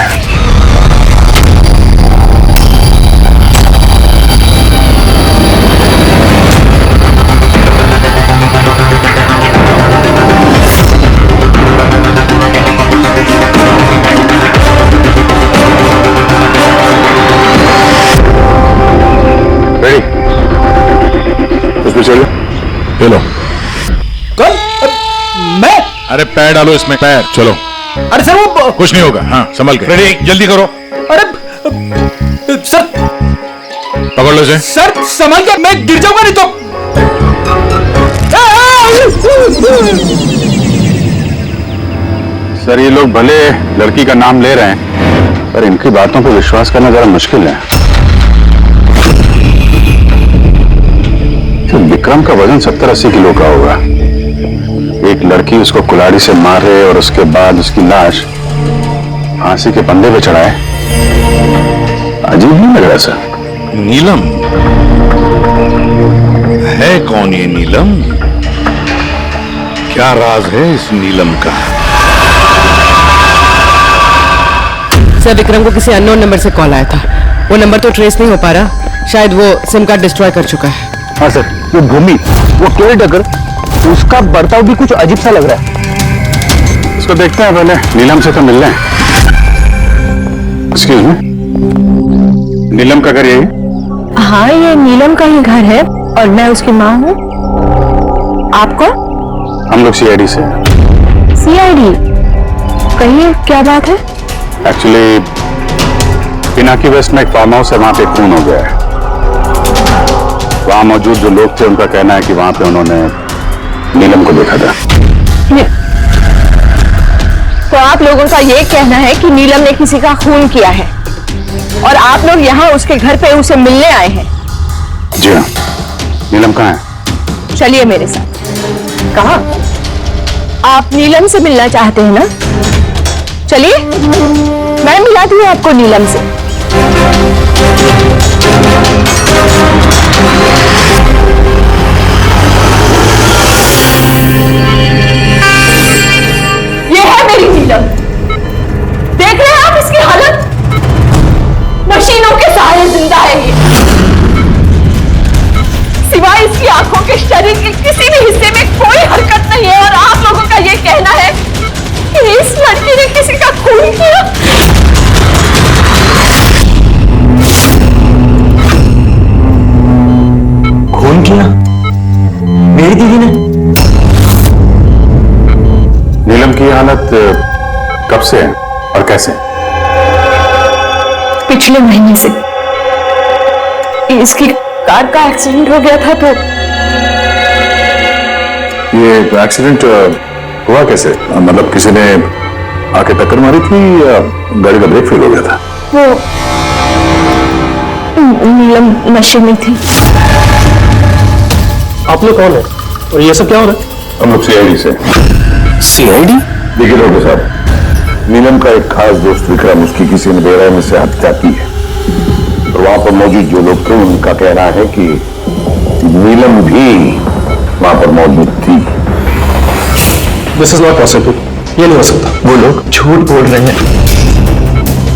चलो। कौन? मैं? अरे पैर डालो इसमें, पैर। चलो। अरे सर, वो कुछ नहीं होगा। हाँ, संभल के। रेडी, जल्दी करो। अरे सर, पकड़ लो इसे। सर संभाल के, मैं गिर जाऊंगा नहीं तो। सर, ये लोग भले लड़की का नाम ले रहे हैं पर इनकी बातों पर विश्वास करना जरा मुश्किल है। विक्रम का वजन 70-80 किलो का होगा। एक लड़की उसको कुल्हाड़ी से मारे और उसके बाद उसकी लाश फांसी के फंदे पे चढ़ाए, अजीब नहीं लग रहा सर? नीलम है कौन ये नीलम? क्या राज है इस नीलम का? सर, विक्रम को किसी अननोन नंबर से कॉल आया था। वो नंबर तो ट्रेस नहीं हो पा रहा, शायद वो सिम कार्ड डिस्ट्रॉय कर चुका है। हाँ सर, वो भूमि, वो केयरटेकर उसका बर्ताव भी कुछ अजीब सा लग रहा है। इसको देखते हैं पहले, नीलम से तो मिल रहे हैं। एक्सक्यूज मी, नीलम का घर यही? हाँ, ये नीलम का ही घर है और मैं उसकी माँ हूँ। आपको? हम लोग सीआईडी से। सीआईडी? कहिए क्या बात है? एक्चुअली पिनाकी वेस्ट में एक फार्म हाउस है, वहां पे खून हो गया है। वहां मौजूद जो लोग थे उनका कहना है कि वहां पे उन्होंने नीलम को देखा था। तो आप लोगों का ये कहना है कि नीलम ने किसी का खून किया है और आप लोग यहाँ उसके घर पे उसे मिलने आए हैं? जी हाँ। नीलम कहाँ है? चलिए मेरे साथ। कहाँ? आप नीलम से मिलना चाहते हैं ना? चलिए, मैं मिलाती हूँ आपको नीलम से। ये है मेरी नीलम। देख रहे हैं आप इसकी हालत? मशीनों के सहारे जिंदा है ये। सिवाय इसकी आंखों के शरीर के किसी भी हिस्से में कोई हरकत नहीं है और आप लोगों का ये कहना है कि इस लड़की ने किसी का खून किया। खून किया? मेरी दीदी ने? नीलम की हालत कब से है और कैसे? पिछले महीने से। इसकी कार का एक्सीडेंट हो गया था। तो ये एक्सीडेंट हुआ कैसे? मतलब किसी ने आके टक्कर मारी थी या गाड़ी का ब्रेक फेल हो गया था? वो नीलम नशे में थी। आप लोग कौन है और ये सब क्या हो रहा है? हम लोग सीआईडी से। सीआईडी? देखिए डॉक्टर साहब, नीलम का एक खास दोस्त विक्रम, उसकी किसी ने बेरहमी से हत्या की है और वहां पर मौजूद जो लोग थे उनका कहना है कि नीलम भी वहां पर मौजूद थी। This is not possible. ये नहीं हो सकता। वो लोग झूठ बोल रहे हैं।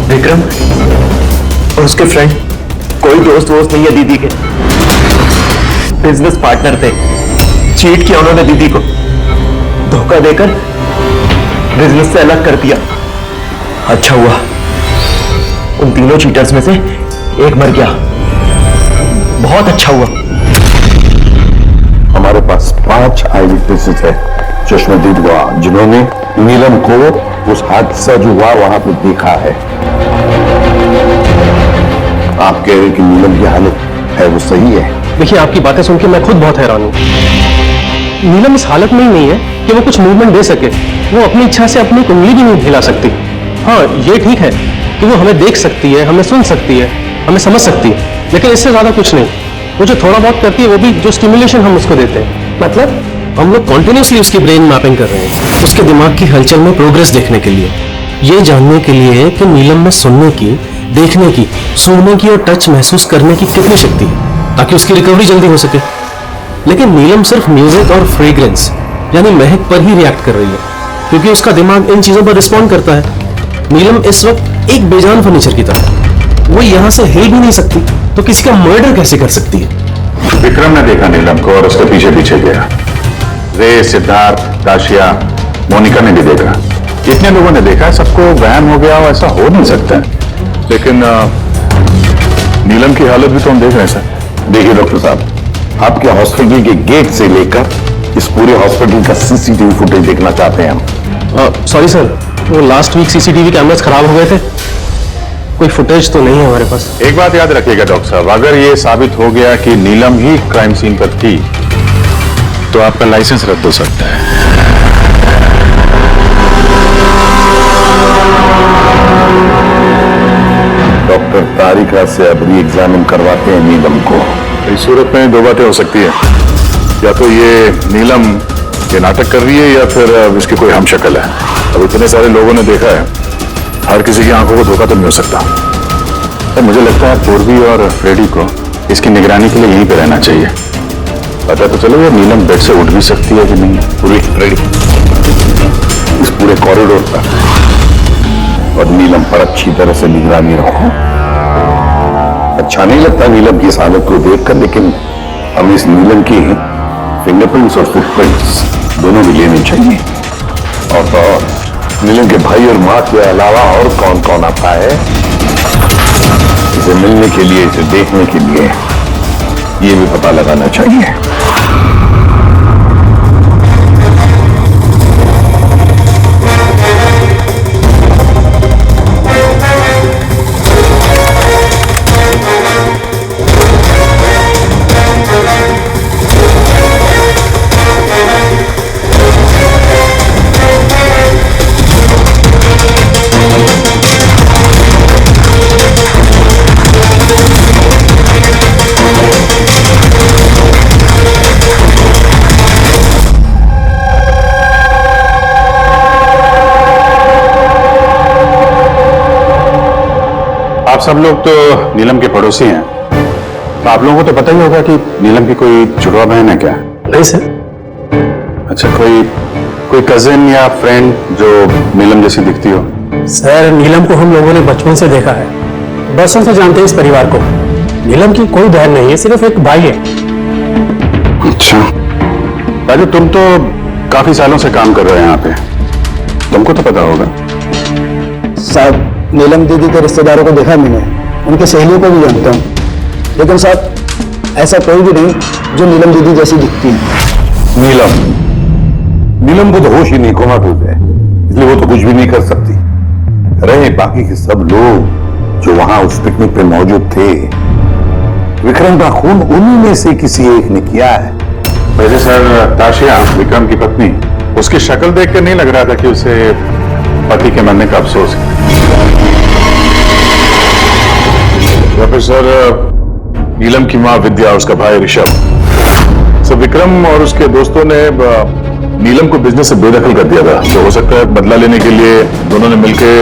विक्रम और उसके फ्रेंड कोई दोस्त नहीं है दीदी के, बिजनेस पार्टनर थे। चीट किया उन्होंने दीदी को, धोखा देकर बिजनेस से अलग कर दिया। अच्छा हुआ उन तीनों चीटर्स में से एक मर गया, बहुत अच्छा हुआ। हमारे पास 5 आई विटनेसेस है, चश्मदीद गवाह, जिन्होंने नीलम को उस हादसा जो हुआ वहां पे देखा है। आप कह रहे हैं कि नीलम की हालत है वो सही है? देखिए, आपकी बातें सुन के मैं खुद बहुत हैरान हूँ। नीलम इस हालत में ही नहीं है कि वो कुछ मूवमेंट दे सके। वो अपनी इच्छा से अपनी उंगली भी नहीं हिला सकती। हाँ, ये ठीक है कि वो हमें देख सकती है, हमें सुन सकती है, हमें समझ सकती है, लेकिन इससे ज्यादा कुछ नहीं। वो जो थोड़ा बहुत करती है वो भी जो स्टिमुलेशन हम उसको देते हैं। मतलब हम लोग कॉन्टिन्यूसली उसकी ब्रेन मैपिंग कर रहे हैं, उसके दिमाग की हलचल में प्रोग्रेस देखने के लिए, ये जानने के लिए कि नीलम में सुनने की, देखने की, सूंघने की और टच महसूस करने की कितनी शक्ति है, ताकि उसकी रिकवरी जल्दी हो सके। लेकिन नीलम सिर्फ म्यूजिक और फ्रेग्रेंस यानी महक पर ही रिएक्ट कर रही है, क्योंकि उसका दिमाग इन चीजों पर रिस्पॉन्ड करता है। नीलम इस वक्त एक बेजान फर्नीचर की तरह, वो यहां से हिल भी नहीं सकती, तो किसी का मर्डर कैसे कर सकती है? विक्रम ने देखा नीलम को और उसके पीछे पीछे गया। रे, सिद्धार्थ, काशिया, मोनिका ने भी देखा। जितने लोगों ने देखा सबको वहम हो गया, ऐसा हो नहीं सकता। लेकिन नीलम की हालत भी तो हम देख रहे हैं सर। देखिए डॉक्टर साहब, आपके हॉस्पिटल के गेट से लेकर इस पूरे हॉस्पिटल का सीसीटीवी फुटेज देखना चाहते हैं हम। सॉरी सर, वो लास्ट वीक सीसीटीवी कैमरास खराब हो गए थे, कोई फुटेज तो नहीं है हमारे पास। एक बात याद रखिएगा डॉक्टर साहब, अगर ये साबित हो गया कि नीलम ही क्राइम सीन पर थी तो आपका लाइसेंस रद्द हो सकता है। डॉक्टर तारिका से अब री एग्जामिन करवाते हैं नीलम को। इस सूरत में 2 बातें हो सकती है, या तो ये नीलम ये नाटक कर रही है या फिर इसकी कोई हमशक्ल है। अब इतने सारे लोगों ने देखा है, हर किसी की आंखों को धोखा तो नहीं हो सकता। तो मुझे लगता है पूर्वी और फ्रेडी को इसकी निगरानी के लिए यहीं पे रहना चाहिए। पता तो चलो ये नीलम बेड से उठ भी सकती है कि नहीं। पूरी फ्रेडी इस पूरे कॉरिडोर पर और नीलम पर अच्छी तरह से निगरानी रखो। अच्छा नहीं लगता नीलम की इस हालत को देखकर, लेकिन हम इस नीलम की फिंगरप्रिंट्स और फुटप्रिंट्स दोनों भी लेने चाहिए। और तो और नीलम के भाई और माँ के अलावा और कौन कौन आता है इसे मिलने के लिए, इसे देखने के लिए, ये भी पता लगाना चाहिए। आप सब लोग तो नीलम के पड़ोसी हैं, तो आप लोगों को तो पता ही होगा कि नीलम की कोई जुड़वा बहन है क्या? नहीं सर। अच्छा, कोई कजिन या फ्रेंड जो नीलम जैसी दिखती हो? सर नीलम को हम लोगों ने बचपन से देखा है, बरसों से जानते हैं इस परिवार को। नीलम की कोई बहन नहीं है, सिर्फ एक भाई है। अच्छा राजू, तुम तो काफी सालों से काम कर रहे हो यहाँ पे, तुमको तो पता होगा। साहब नीलम दीदी के रिश्तेदारों को देखा मैंने, उनके सहेलियों को भी जानता हूँ, लेकिन साहब ऐसा कोई भी नहीं जो नीलम दीदी जैसी दिखती है। नीलम को तो होश ही नहीं, कोमातूत है, इसलिए वो तो कुछ भी नहीं कर सकती। रहे बाकी के सब लोग जो वहां उस पिकनिक पे मौजूद थे, विक्रम का खून उन्हीं में से किसी एक ने किया है। वैसे सर, ताशिया विक्रम की पत्नी, उसकी शक्ल देखकर नहीं लग रहा था कि उसे पति के मरने का अफसोस है। प्रोफेसर नीलम की मां विद्या और उसका भाई ऋषभ, सो विक्रम और उसके दोस्तों ने नीलम को बिजनेस से बेदखल कर दिया था, तो हो सकता है बदला लेने के लिए दोनों ने मिलकर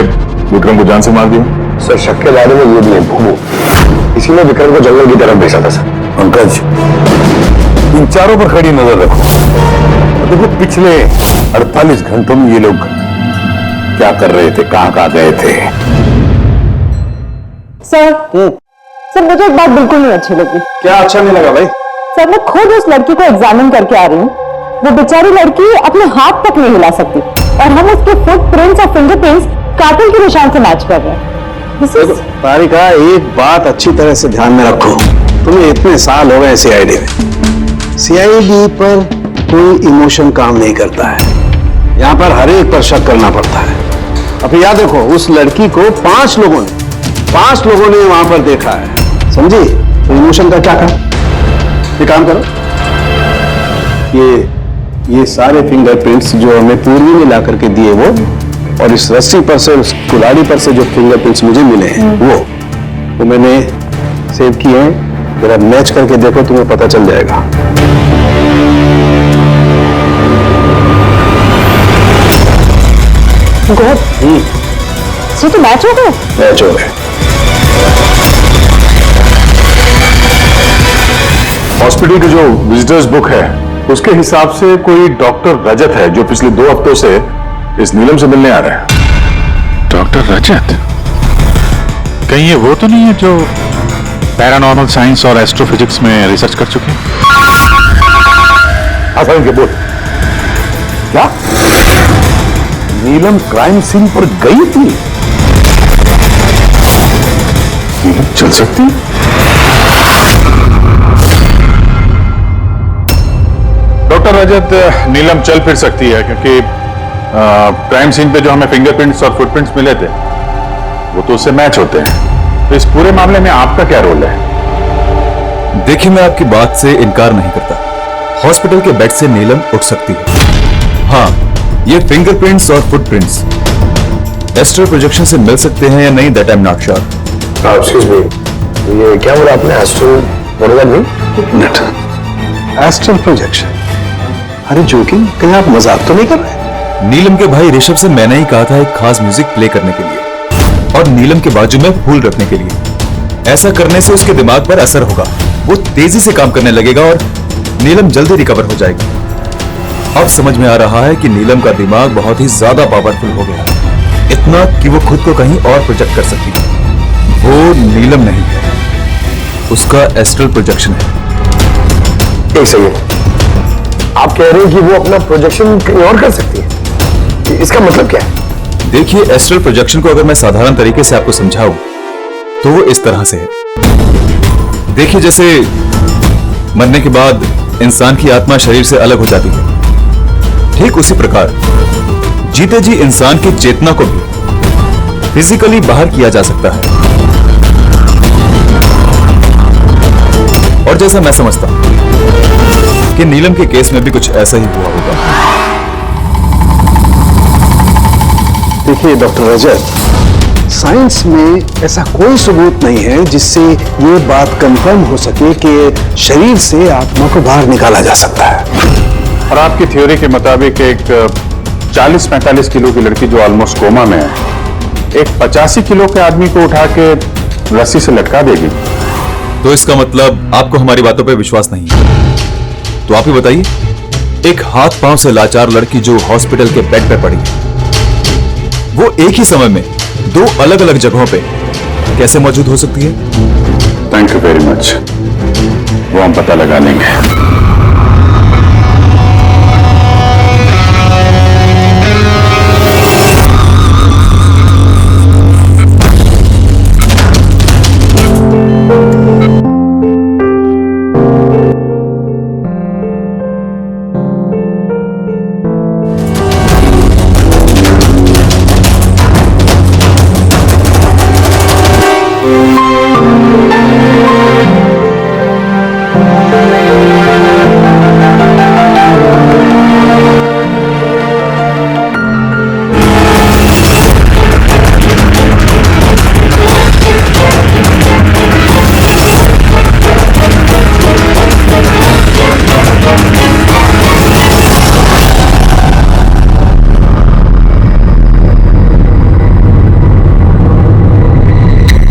विक्रम को जान से मार दिया। सर शक के बारे में ये भी है भूमू, इसीलिए विक्रम को जंगल की तरफ भेजा था सर। पंकज, इन चारों पर खड़ी नजर रखो। देखो पिछले 48 घंटों में ये लोग क्या कर रहे थे, कहां गए थे। सर मुझे एक बात बिल्कुल नहीं अच्छी लगी। क्या अच्छा नहीं लगा भाई? सर मैं खुद उस लड़की को एग्जामिन करके आ रही हूँ, वो बेचारी लड़की अपने हाथ तक नहीं हिला सकती, और हम उसके फुटप्रिंट्स और फिंगरप्रिंट्स कातिल के निशान से मैच कर रहे हैं। तारिका, एक बात अच्छी तरह से ध्यान में रखो, तुम्हें इतने साल हो गए सीआईडी में, सीआईडी पर कोई इमोशन काम नहीं करता है, यहाँ पर हर एक पर शक करना पड़ता है। अब याद रखो, उस लड़की को 5 लोगों ने वहां पर देखा है, समझी? तो इमोशन का क्या काम? ये काम करो, ये सारे फिंगरप्रिंट्स जो हमें पूर्वी ने ला करके दिए वो, और इस रस्सी पर से, उस कुल्हाड़ी पर से जो फिंगरप्रिंट्स मुझे मिले हैं वो मैंने सेव किए हैं। जरा मैच करके देखो, तुम्हें पता चल जाएगा। तो मैच हो गए? मैच हो गए। हॉस्पिटल की जो विजिटर्स बुक है उसके हिसाब से कोई डॉक्टर रजत है जो पिछले 2 हफ्तों से इस नीलम से मिलने आ रहा है। डॉक्टर रजत? कहीं ये वो तो नहीं है जो पैरानॉर्मल साइंस और एस्ट्रोफिजिक्स में रिसर्च कर चुके हैं? आसान के बोल, क्या नीलम क्राइम सीन पर गई थी? नीलम चल सकती? डॉक्टर रजत, नीलम चल फिर सकती है क्योंकि क्राइम सीन पे जो हमें फिंगरप्रिंट्स और फुटप्रिंट्स मिले थे वो तो उससे मैच होते हैं। तो इस पूरे मामले में आपका क्या रोल है? देखिए, मैं आपकी बात से इनकार नहीं करता, हॉस्पिटल के बेड से नीलम उठ सकती है। हाँ, ये फिंगरप्रिंट्स और फुटप्रिंट्स एस्ट्रल प्रोजेक्शन से मिल सकते हैं या नहीं, that I am not sure. Excuse me, ये क्या बोला आपने? एस्ट्रल बोला नहीं? Astral projection? अरे जोकिंग, कहीं आप मजाक तो नहीं कर रहे? नीलम के भाई ऋषभ से मैंने ही कहा था एक खास म्यूजिक प्ले करने के लिए और नीलम के बाजू में फूल रखने के लिए। ऐसा करने से उसके दिमाग पर असर होगा, वो तेजी से काम करने लगेगा और नीलम जल्दी रिकवर हो जाएगी। अब समझ में आ रहा है कि नीलम का दिमाग बहुत ही ज्यादा पावरफुल हो गया, इतना कि वो खुद को कहीं और प्रोजेक्ट कर सकती है। वो नीलम नहीं है, उसका एस्ट्रल प्रोजेक्शन है। एक सेकंड, आप कह रहे हैं कि वो अपना प्रोजेक्शन कहीं और कर सकती है, इसका मतलब क्या है? देखिए, एस्ट्रल प्रोजेक्शन को अगर मैं साधारण तरीके से आपको समझाऊं तो वो इस तरह से है। देखिए, जैसे मरने के बाद इंसान की आत्मा शरीर से अलग हो जाती है, ठीक उसी प्रकार जीते जी इंसान की चेतना को भी फिजिकली बाहर किया जा सकता है। और जैसा मैं समझता हूं कि नीलम के केस में भी कुछ ऐसा ही हुआ होगा। देखिए डॉक्टर रजत, साइंस में ऐसा कोई सबूत नहीं है जिससे ये बात कंफर्म हो सके कि शरीर से आत्मा को बाहर निकाला जा सकता है। और आपकी थ्योरी के मुताबिक एक 40-45 किलो की लड़की जो ऑलमोस्ट कोमा में है, एक 85 किलो के आदमी को उठा के रस्सी से लटका देगी। तो इसका मतलब आपको हमारी बातों पे विश्वास नहीं है। तो आप ही बताइए, एक हाथ पांव से लाचार लड़की जो हॉस्पिटल के बेड पे पड़ी, वो एक ही समय में 2 अलग अलग जगहों पे कैसे मौजूद हो सकती है? थैंक यू वेरी मच, वो हम पता लगा लेंगे।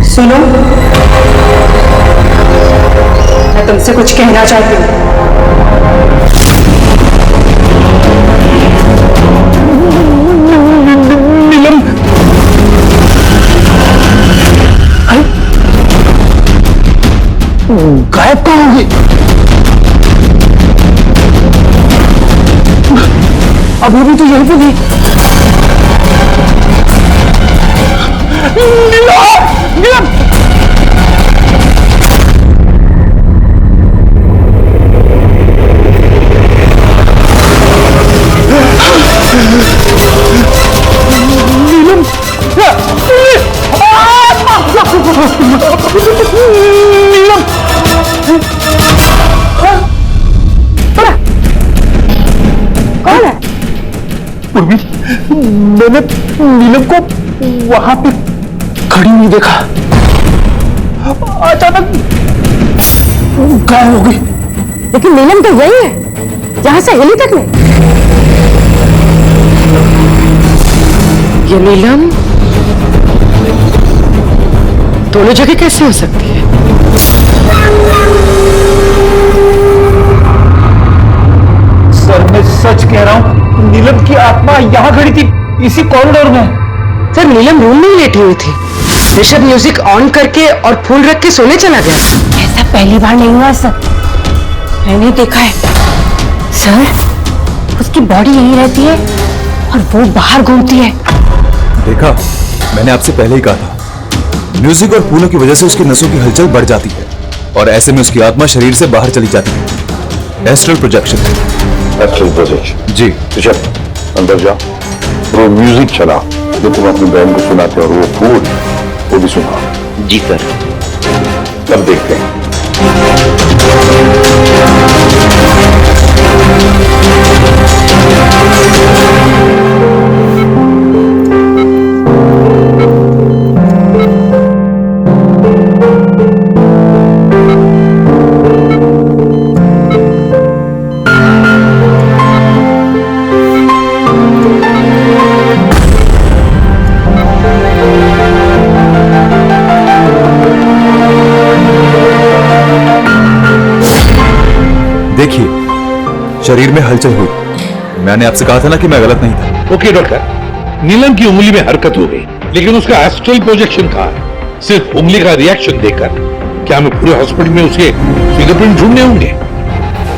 सुनो, मैं तुमसे कुछ कहना चाहती हूँ। नीलम, गायब कहाँ होगी? अभी भी तो यहीं पे थी। नीलम! कौन है? मैंने नीलम को वहां पे खड़ी नहीं देखा, अचानक गायब हो गई। लेकिन नीलम तो यही है, यहां से हिली तक नहीं। ये नीलम दोनों जगह कैसे हो सकती है? सर, मैं सच कह रहा हूं, नीलम की आत्मा यहां खड़ी थी, इसी कॉरिडोर में। सर, नीलम रूम में ही लेटी हुई थी। ऋषभ म्यूजिक ऑन करके और फूल रख के सोने चला गया। ऐसा पहली बार नहीं हुआ सर, मैंने देखा है सर। उसकी बॉडी यहीं रहती है और वो बाहर घूमती है। देखा, मैंने आपसे पहले ही कहा था, म्यूजिक और फूलों की वजह से उसकी नसों की हलचल बढ़ जाती है और ऐसे में उसकी आत्मा शरीर से बाहर चली जाती है। Astral projection. Astral projection? जी। ऋषभ, अंदर जाओ, वो म्यूजिक चला जो तुम अपनी बहन को सुनाते हो, और वो फूल वो भी सुनाओ। जी सर। तब देखते हैं। देखिए, शरीर में हलचल हुई। मैंने आपसे कहा था ना कि मैं गलत नहीं था। ओके डॉक्टर, नीलम की उंगली में हरकत हो गई, लेकिन उसका एस्ट्रल प्रोजेक्शन कहाँ है? सिर्फ उंगली का रिएक्शन देखकर क्या हमें पूरे हॉस्पिटल में उसके फिंगरप्रिंट ढूंढने होंगे?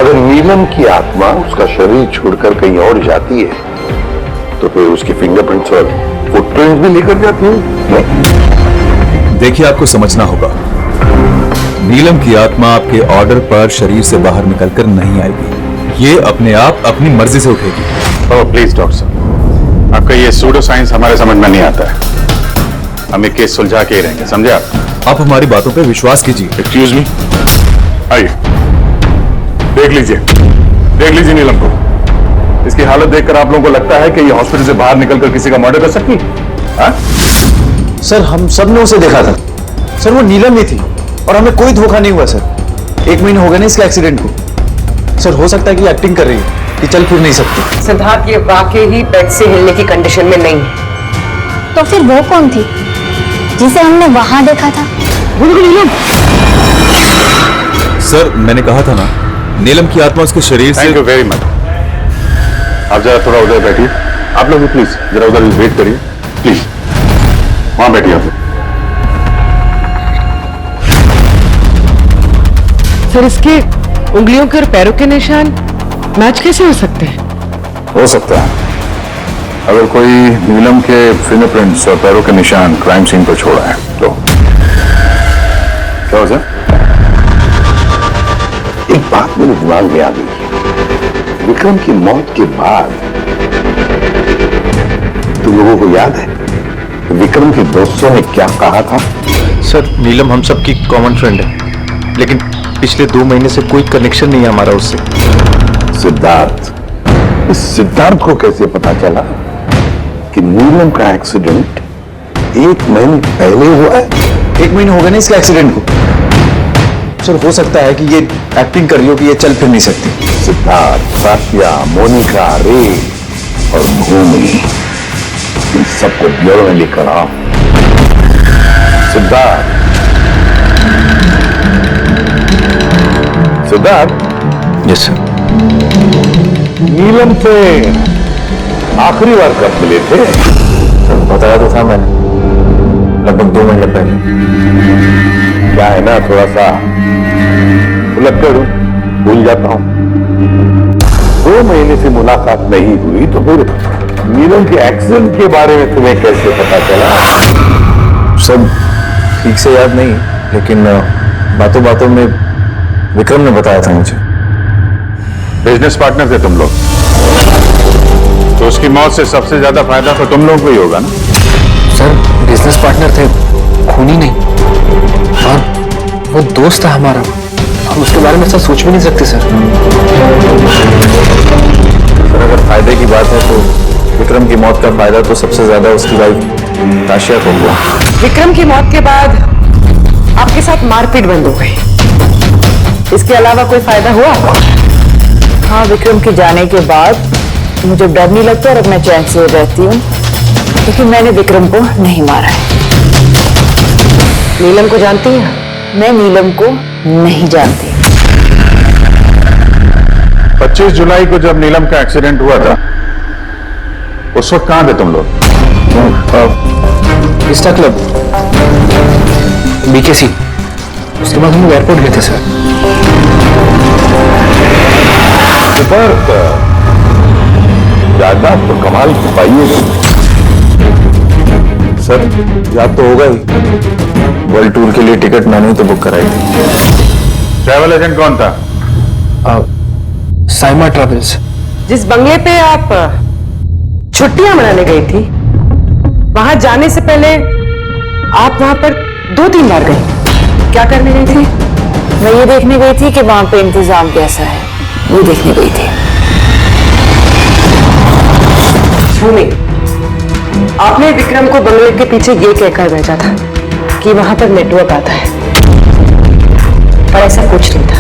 अगर नीलम की आत्मा उसका शरीर छोड़कर कहीं और जाती है तो फिर उसकी फिंगरप्रिंट्स और फुटप्रिंट्स भी लेकर जाती है। देखिए, आपको समझना होगा, नीलम की आत्मा आपके ऑर्डर पर शरीर से बाहर निकलकर नहीं आएगी। ये अपने आप अपनी मर्जी से उठेगी। ओह प्लीज डॉक्टर साहब, आपका ये सूडो साइंस हमारे समझ में नहीं आता है। हम एक केस सुलझा के ही रहेंगे, समझे आप हमारी बातों पे विश्वास कीजिए। एक्सक्यूज मी, आइए देख लीजिए नीलम को। इसकी हालत देखकर आप लोगों को लगता है कि ये हॉस्पिटल से बाहर निकलकर किसी का मर्डर कर सकती है? सर हम सब ने उसे देखा था सर, वो नीलम ही थी और हमें कोई धोखा नहीं हुआ सर। 1 महीना हो गया ना इसके एक्सीडेंट को। सर हो सकता है कि एक्टिंग कर रही है, कि चल फिर नहीं सकती। सिद्धार्थ, ये वाकई ही बेड से हिलने की कंडीशन में नहीं है। तो फिर वो कौन थी जिसे हमने वहां देखा था? सर, मैंने कहा था ना, नीलम की आत्मा उसके शरीर से। Thank you very much. आप जरा थोड़ा उधर बैठिए, आप लोग भी प्लीज जरा उधर वेट करिए, प्लीज वहां बैठिए आप लोग। सर, इसके उंगलियों के और पैरों के निशान मैच कैसे हो सकते हैं? हो सकता है अगर कोई नीलम के फिंगरप्रिंट्स और पैरों के निशान क्राइम सीन पर छोड़ा है तो। क्या हो सर? एक बात मेरे दिमाग में आ गई। विक्रम की मौत के बाद तुम लोगों को याद है विक्रम के दोस्तों ने क्या कहा था? सर नीलम हम सबकी कॉमन फ्रेंड है, लेकिन पिछले 2 महीने से कोई कनेक्शन नहीं है हमारा उससे। सिद्धार्थ, इस सिद्धार्थ को कैसे पता चला कि नीलम का एक्सीडेंट 1 महीने पहले हुआ है? 1 महीने हो गए ना इसके एक्सीडेंट को। सर हो सकता है कि ये एक्टिंग कर रही हो कि ये चल फिर नहीं सकती। सिद्धार्थ, सात्या, मोनिका, रे और भूमि, इन सबको ब्यूरो में लेकर आओ। Siddharth, yes sir. नीलम से आखिरी बार कब मिले थे? सर बताया तो था मैंने, लगभग 2 महीने पहले। क्या है ना, थोड़ा सा उलट कर भूल जाता हूं। 2 महीने से मुलाकात नहीं हुई तो फिर नीलम के एक्सीडेंट के बारे में तुम्हें कैसे पता चला? सब ठीक से याद नहीं, लेकिन बातों बातों में विक्रम ने बताया था मुझे। बिजनेस पार्टनर थे तुम लोग, तो उसकी मौत से सबसे ज्यादा फायदा तो तुम लोगों को ही होगा ना? सर बिजनेस पार्टनर थे, खूनी नहीं, और वो दोस्त था हमारा। हम उसके बारे में ऐसा सोच भी नहीं सकते सर। सर अगर फायदे की बात है तो विक्रम की मौत का फायदा तो सबसे ज्यादा उसकी वाइफ राशिया को हुआ। विक्रम की मौत के बाद आपके साथ मारपीट बंद हो गई, इसके अलावा कोई फायदा हुआ? हाँ, विक्रम के जाने के बाद मुझे डर नहीं लगता और अब मैं चैन से रहती हूँ, क्योंकि मैंने विक्रम को नहीं मारा है। नीलम को जानती हैं? मैं नीलम को नहीं जानती। 25 जुलाई को जब नीलम का एक्सीडेंट हुआ था, उस वक्त कहां थे तुम लोग? Vista club, BKC। उसके बाद हम लोग एयरपोर्ट गए थे सर। याददाश्त तो कमाल की पाई है सर। याद तो होगा ही, वर्ल्ड टूर के लिए टिकट मैंने ही तो बुक कराई थी। ट्रैवल एजेंट कौन था? साइमा ट्रैवल्स। जिस बंगले पे आप छुट्टियां मनाने गई थी, वहां जाने से पहले आप वहां पर 2-3 बार गई। क्या करने गई थी? मैं ये देखने गई थी कि वहां पे इंतजाम कैसा है, ये देखने गई थी। भूमि, आपने विक्रम को बंगले के पीछे ये कहकर भेजा था कि वहां पर नेटवर्क आता है, पर ऐसा कुछ नहीं था।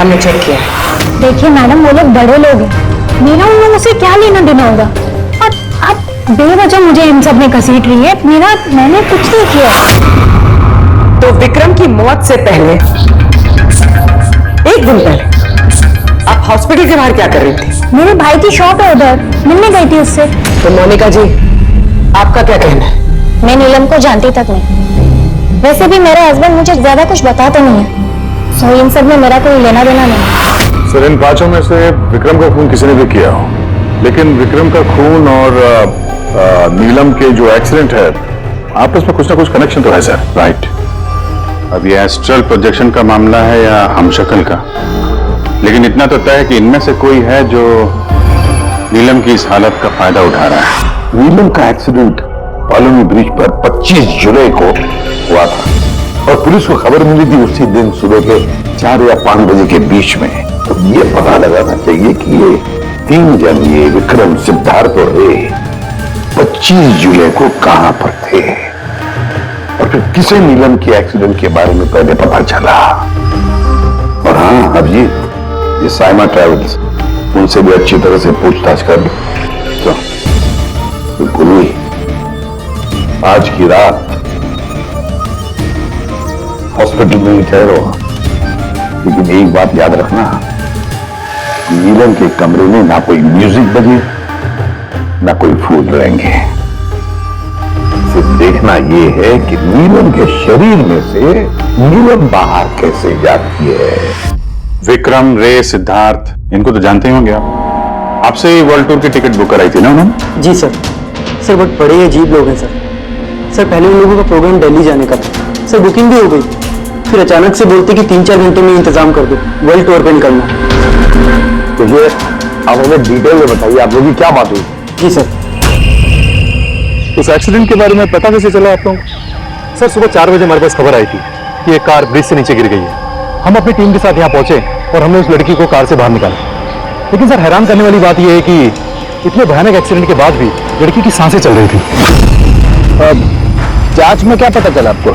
हमने चेक किया है। देखिए मैडम, वो लोग बड़े लोग हैं, मेरा उन लोगों से क्या लेना देना होगा? और आप बेवजह मुझे इन सब में घसीट रही है। मैंने कुछ नहीं किया। तो विक्रम की मौत से पहले 1 दिन पहले आप हॉस्पिटल के बाहर क्या कर रही थी? मेरे भाई की शॉप है, उधर मिलने गई थी उससे। तो मोनिका जी, आपका क्या कहना है? मैं नीलम को जानती तक नहीं। वैसे भी मेरा हस्बैंड मुझे ज्यादा कुछ बताता नहीं है, सो इन सब में मेरा कोई लेना देना नहीं। सर इन पांचों में से विक्रम का खून किसी ने भी किया हो, लेकिन विक्रम का खून और नीलम के जो एक्सीडेंट है आपस में कुछ ना कुछ कनेक्शन तो है सर। राइट। अब ये एस्ट्रल प्रोजेक्शन का मामला है या हमशक्ल का, लेकिन इतना तो तय है कि इनमें से कोई है जो नीलम की इस हालत का फायदा उठा रहा है। नीलम का एक्सीडेंट कॉलोनी ब्रिज पर 25 जुलाई को हुआ था और पुलिस को खबर मिली थी उसी दिन सुबह के 4 या 5 बजे के बीच में। तो ये पता लगाना चाहिए कि ये 3 जन, ये विक्रम, सिद्धार्थ और रे 25 जुलाई को कहां पर थे और फिर किसे नीलम के एक्सीडेंट के बारे में पहले पता चला। और हाँ अभिजीत, ये साइमा ट्रेवल्स, उनसे भी अच्छी तरह से पूछताछ कर लो। तो बिल्कुल ही आज की रात हॉस्पिटल में ही ठहरो, लेकिन एक बात याद रखना, नीलम के कमरे में ना कोई म्यूजिक बजे ना कोई फूल रहेंगे। सिर्फ देखना यह है कि नीलम के शरीर में से नीलम बाहर कैसे जाती है। विक्रम, रे, सिद्धार्थ, इनको तो जानते ही होंगे आप। आपसे ही वर्ल्ड टूर की टिकट बुक कराई थी ना उन्होंने? जी सर। सर बहुत बड़े अजीब लोग हैं सर। सर पहले उन लोगों का प्रोग्राम दिल्ली जाने का था सर, बुकिंग भी हो गई, फिर अचानक से बोलते कि 3-4 घंटे में इंतजाम कर दो, वर्ल्ड टूर पे निकलना। तो ये आप हमें डिटेल में बताइए, आप लोगों की क्या बात हुई? जी सर। उस एक्सीडेंट के बारे में पता कैसे चला आप लोगों? सर सुबह 4 बजे हमारे पास खबर आई थी कि एक कार ब्रिज से नीचे गिर गई है। हम अपनी टीम के साथ यहाँ पहुंचे और हमने उस लड़की को कार से बाहर निकाला। लेकिन सर हैरान करने वाली बात यह है कि इतने भयानक एक्सीडेंट के बाद भी लड़की की सांसें चल रही थी। जांच में क्या पता चला आपको?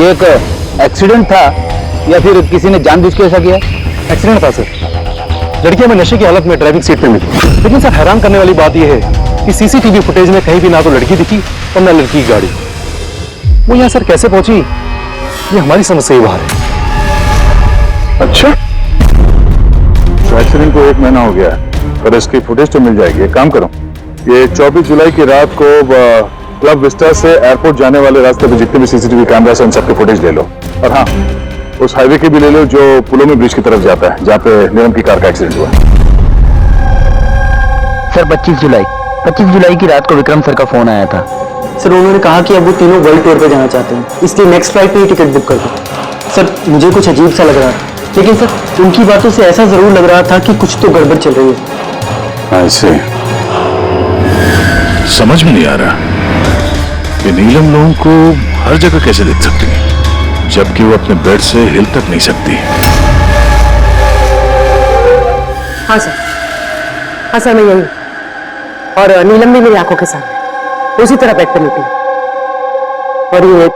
ये एक एक्सीडेंट था या फिर किसी ने जानबूझ के ऐसा किया? एक्सीडेंट था सर। लड़की हमें नशे की हालत में ड्राइविंग सीट पे मिली। लेकिन सर हैरान करने वाली बात यह है कि सीसीटीवी फुटेज में कहीं भी ना तो लड़की दिखी और ना लड़की की गाड़ी। वो यहाँ सर कैसे पहुंची, ये हमारी समझ से ही बाहर है। अच्छा, तो एक्सीडेंट को 1 महीना हो गया है, पर इसकी फुटेज तो मिल जाएगी। एक काम करो, ये 24 जुलाई की रात को क्लब विस्टा से एयरपोर्ट जाने वाले रास्ते पे जितने भी सीसीटीवी कैमरास हैं उन सबके फुटेज ले लो। और हाँ, उस हाईवे के भी ले लो जो पुलोमी ब्रिज की तरफ जाता है, जहाँ पे नीलम की कार का एक्सीडेंट हुआ। सर 25 जुलाई की रात को विक्रम सर का फोन आया था। सर उन्होंने कहा कि अब वो तीनों वर्ल्ड टूर पे जाना चाहते हैं, इसलिए नेक्स्ट फ्लाइट पे ही टिकट बुक कर दो। सर मुझे कुछ अजीब सा लग रहा था, लेकिन सर उनकी बातों से ऐसा जरूर लग रहा था कि कुछ तो गड़बड़ चल रही है। ऐसे समझ में नहीं आ रहा कि नीलम लोगों को हर जगह कैसे देख सकती है, जबकि वो अपने बेड से हिल तक नहीं सकती। हाँ सर, हाँ सर मैं यही, और नीलम भी मेरी आंखों के सामने उसी तरह बेड पर निकली, और ये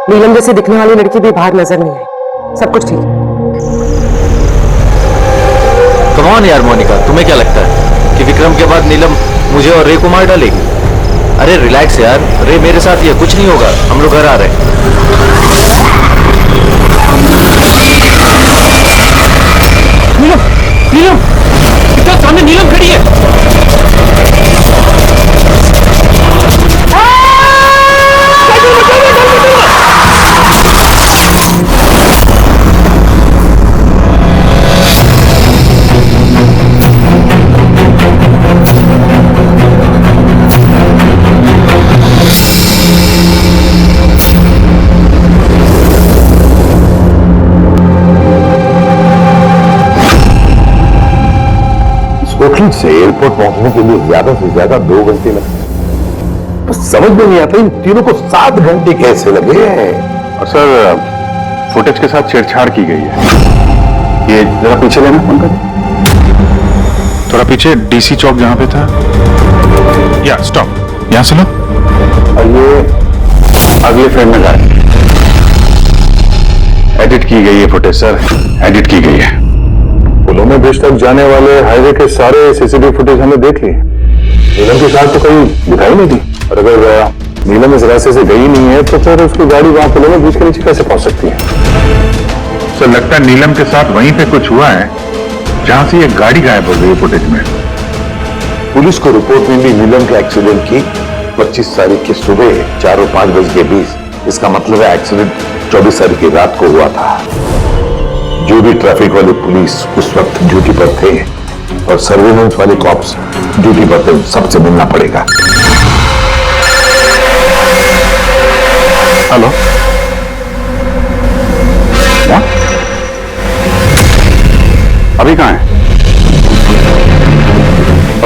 नीलम जैसे दिखने वाली लड़की भी बाहर नजर नहीं आई। सब कुछ ठीक है। कौन यार मोनिका, तुम्हें क्या लगता है कि विक्रम के बाद नीलम मुझे और रे को मार डालेगी? अरे रिलैक्स यार, रे मेरे साथ ये कुछ नहीं होगा, हम लोग घर आ रहे हैं। नीलम, इतना सामने नीलम खड़ी है। कोटली से एयरपोर्ट पहुंचने के लिए ज्यादा से ज्यादा 2 घंटे लगते हैं। तो समझ में नहीं आता इन तीनों को 7 घंटे कैसे लगे हैं। और सर फुटेज के साथ छेड़छाड़ की गई है। ये जरा पीछे लेना पंकज, थोड़ा पीछे, डीसी चौक जहां पे था। या स्टॉप, यहां से लो। और ये अगले फ्रेम में जाए। एडिट की गई है फुटेज सर, एडिट की गई है। पुलोमी ब्रिज तक जाने वाले हाईवे के सारे सीसीटीवी फुटेज हमने देख ली। नीलम की कार तो कहीं दिखाई नहीं दी, और अगर नीलम इस रास्ते से गई नहीं है तो फिर उसकी गाड़ी वहां पुलोमी ब्रिज के नीचे कैसे पहुंच सकती है? सर लगता है नीलम के साथ वहीं पे कुछ हुआ है जहां से ये गाड़ी गायब हो गई है फुटेज में। पुलिस को रिपोर्ट मिली नीलम के एक्सीडेंट की 25 तारीख की सुबह 4 और 5 बजे के बीच। इसका मतलब है एक्सीडेंट 24 तारीख की रात को हुआ था। जो भी ट्रैफिक वाले पुलिस उस वक्त ड्यूटी पर थे और सर्विलेंस वाले कॉप्स ड्यूटी पर थे, सबसे मिलना पड़ेगा। हेलो, क्या? अभी कहाँ है?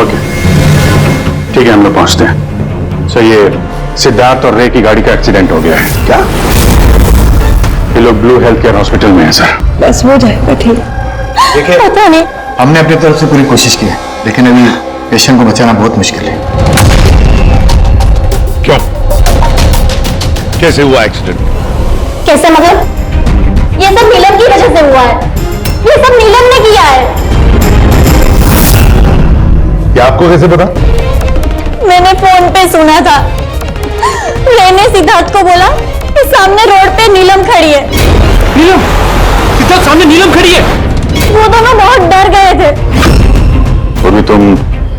ओके, ठीक है, हम लोग पहुंचते हैं। सर, ये सिद्धार्थ और रे की गाड़ी का एक्सीडेंट हो गया है। क्या? ये लोग ब्लू हेल्थ केयर हॉस्पिटल में हैं सर। बस हो जाएगा ठीक। देखिए, पता नहीं, हमने अपनी तरफ से पूरी कोशिश की है, लेकिन अभी पेशेंट को बचाना बहुत मुश्किल है। क्यों? कैसे हुआ एक्सीडेंट? कैसे मतलब? ये सब नीलम की वजह से हुआ है। ये सब नीलम ने किया है। क्या आपको कैसे पता? मैंने फोन पे सुना था। रे ने सिद्धार्थ को बोला कि सामने रोड पे नीलम खड़ी है। नीलम? सिद्धार्थ सामने नीलम खड़ी है? वो दोनों बहुत डर गए थे। और भी तुम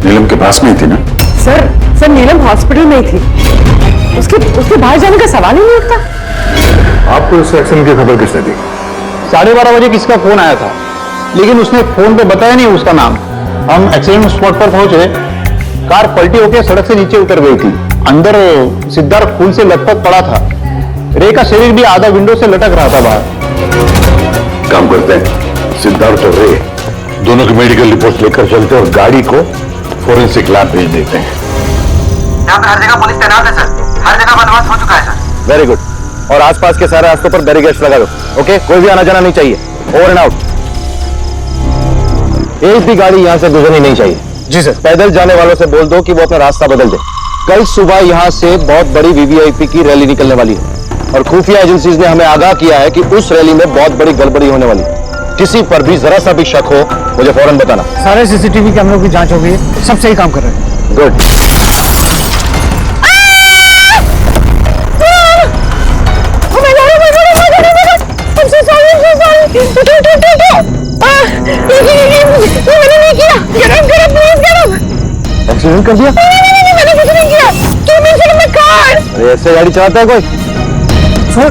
नीलम के पास में ही थी ना? सर नीलम हॉस्पिटल में ही थी। उसके बाहर जाने का सवाल ही नहीं उठता। आपको इस एक्सीडेंट की खबर किसने दी? 12:30 बजे किसका फोन आया था, लेकिन उसने फोन पे बताया नहीं उसका नाम। हम एक्सीडेंट स्पॉट पर पहुंचे, कार पलटी होकर सड़क से नीचे उतर गई थी। अंदर सिद्धार्थ खून से लथपथ पड़ा था। रे का शरीर भी आधा विंडो से लटक रहा था बाहर। काम करते हैं, सिद्धार्थ और रे दोनों की मेडिकल रिपोर्ट लेकर चलते हैं और गाड़ी को फोरेंसिक लैब भेज देते हैं। यहाँ पे हर जगह पुलिस तैनात है सर, हर जगह बंदोबस्त हो चुका है सर। Very good. और आसपास के सारे रास्तों पर बैरिकेड्स लगा दो। ओके, कोई भी आना जाना नहीं चाहिए। Over and out. एक भी गाड़ी यहाँ से गुजरनी नहीं चाहिए। जी सर। पैदल जाने वालों से बोल दो कि वो अपना रास्ता बदल दे। कल सुबह यहाँ से बहुत बड़ी वीवीआईपी की रैली निकलने वाली है और खुफिया एजेंसीज ने हमें आगाह किया है कि उस रैली में बहुत बड़ी गड़बड़ी होने वाली है। किसी पर भी जरा सा भी शक हो, मुझे फौरन बताना। सारे सीसीटीवी कैमरों की जांच हो गई है, सब सही काम कर रहे हैं। गुड। एक्सीडेंट कर दिया? मैंने कुछ नहीं किया। अरे ऐसे गाड़ी चलाता है कोई? सर,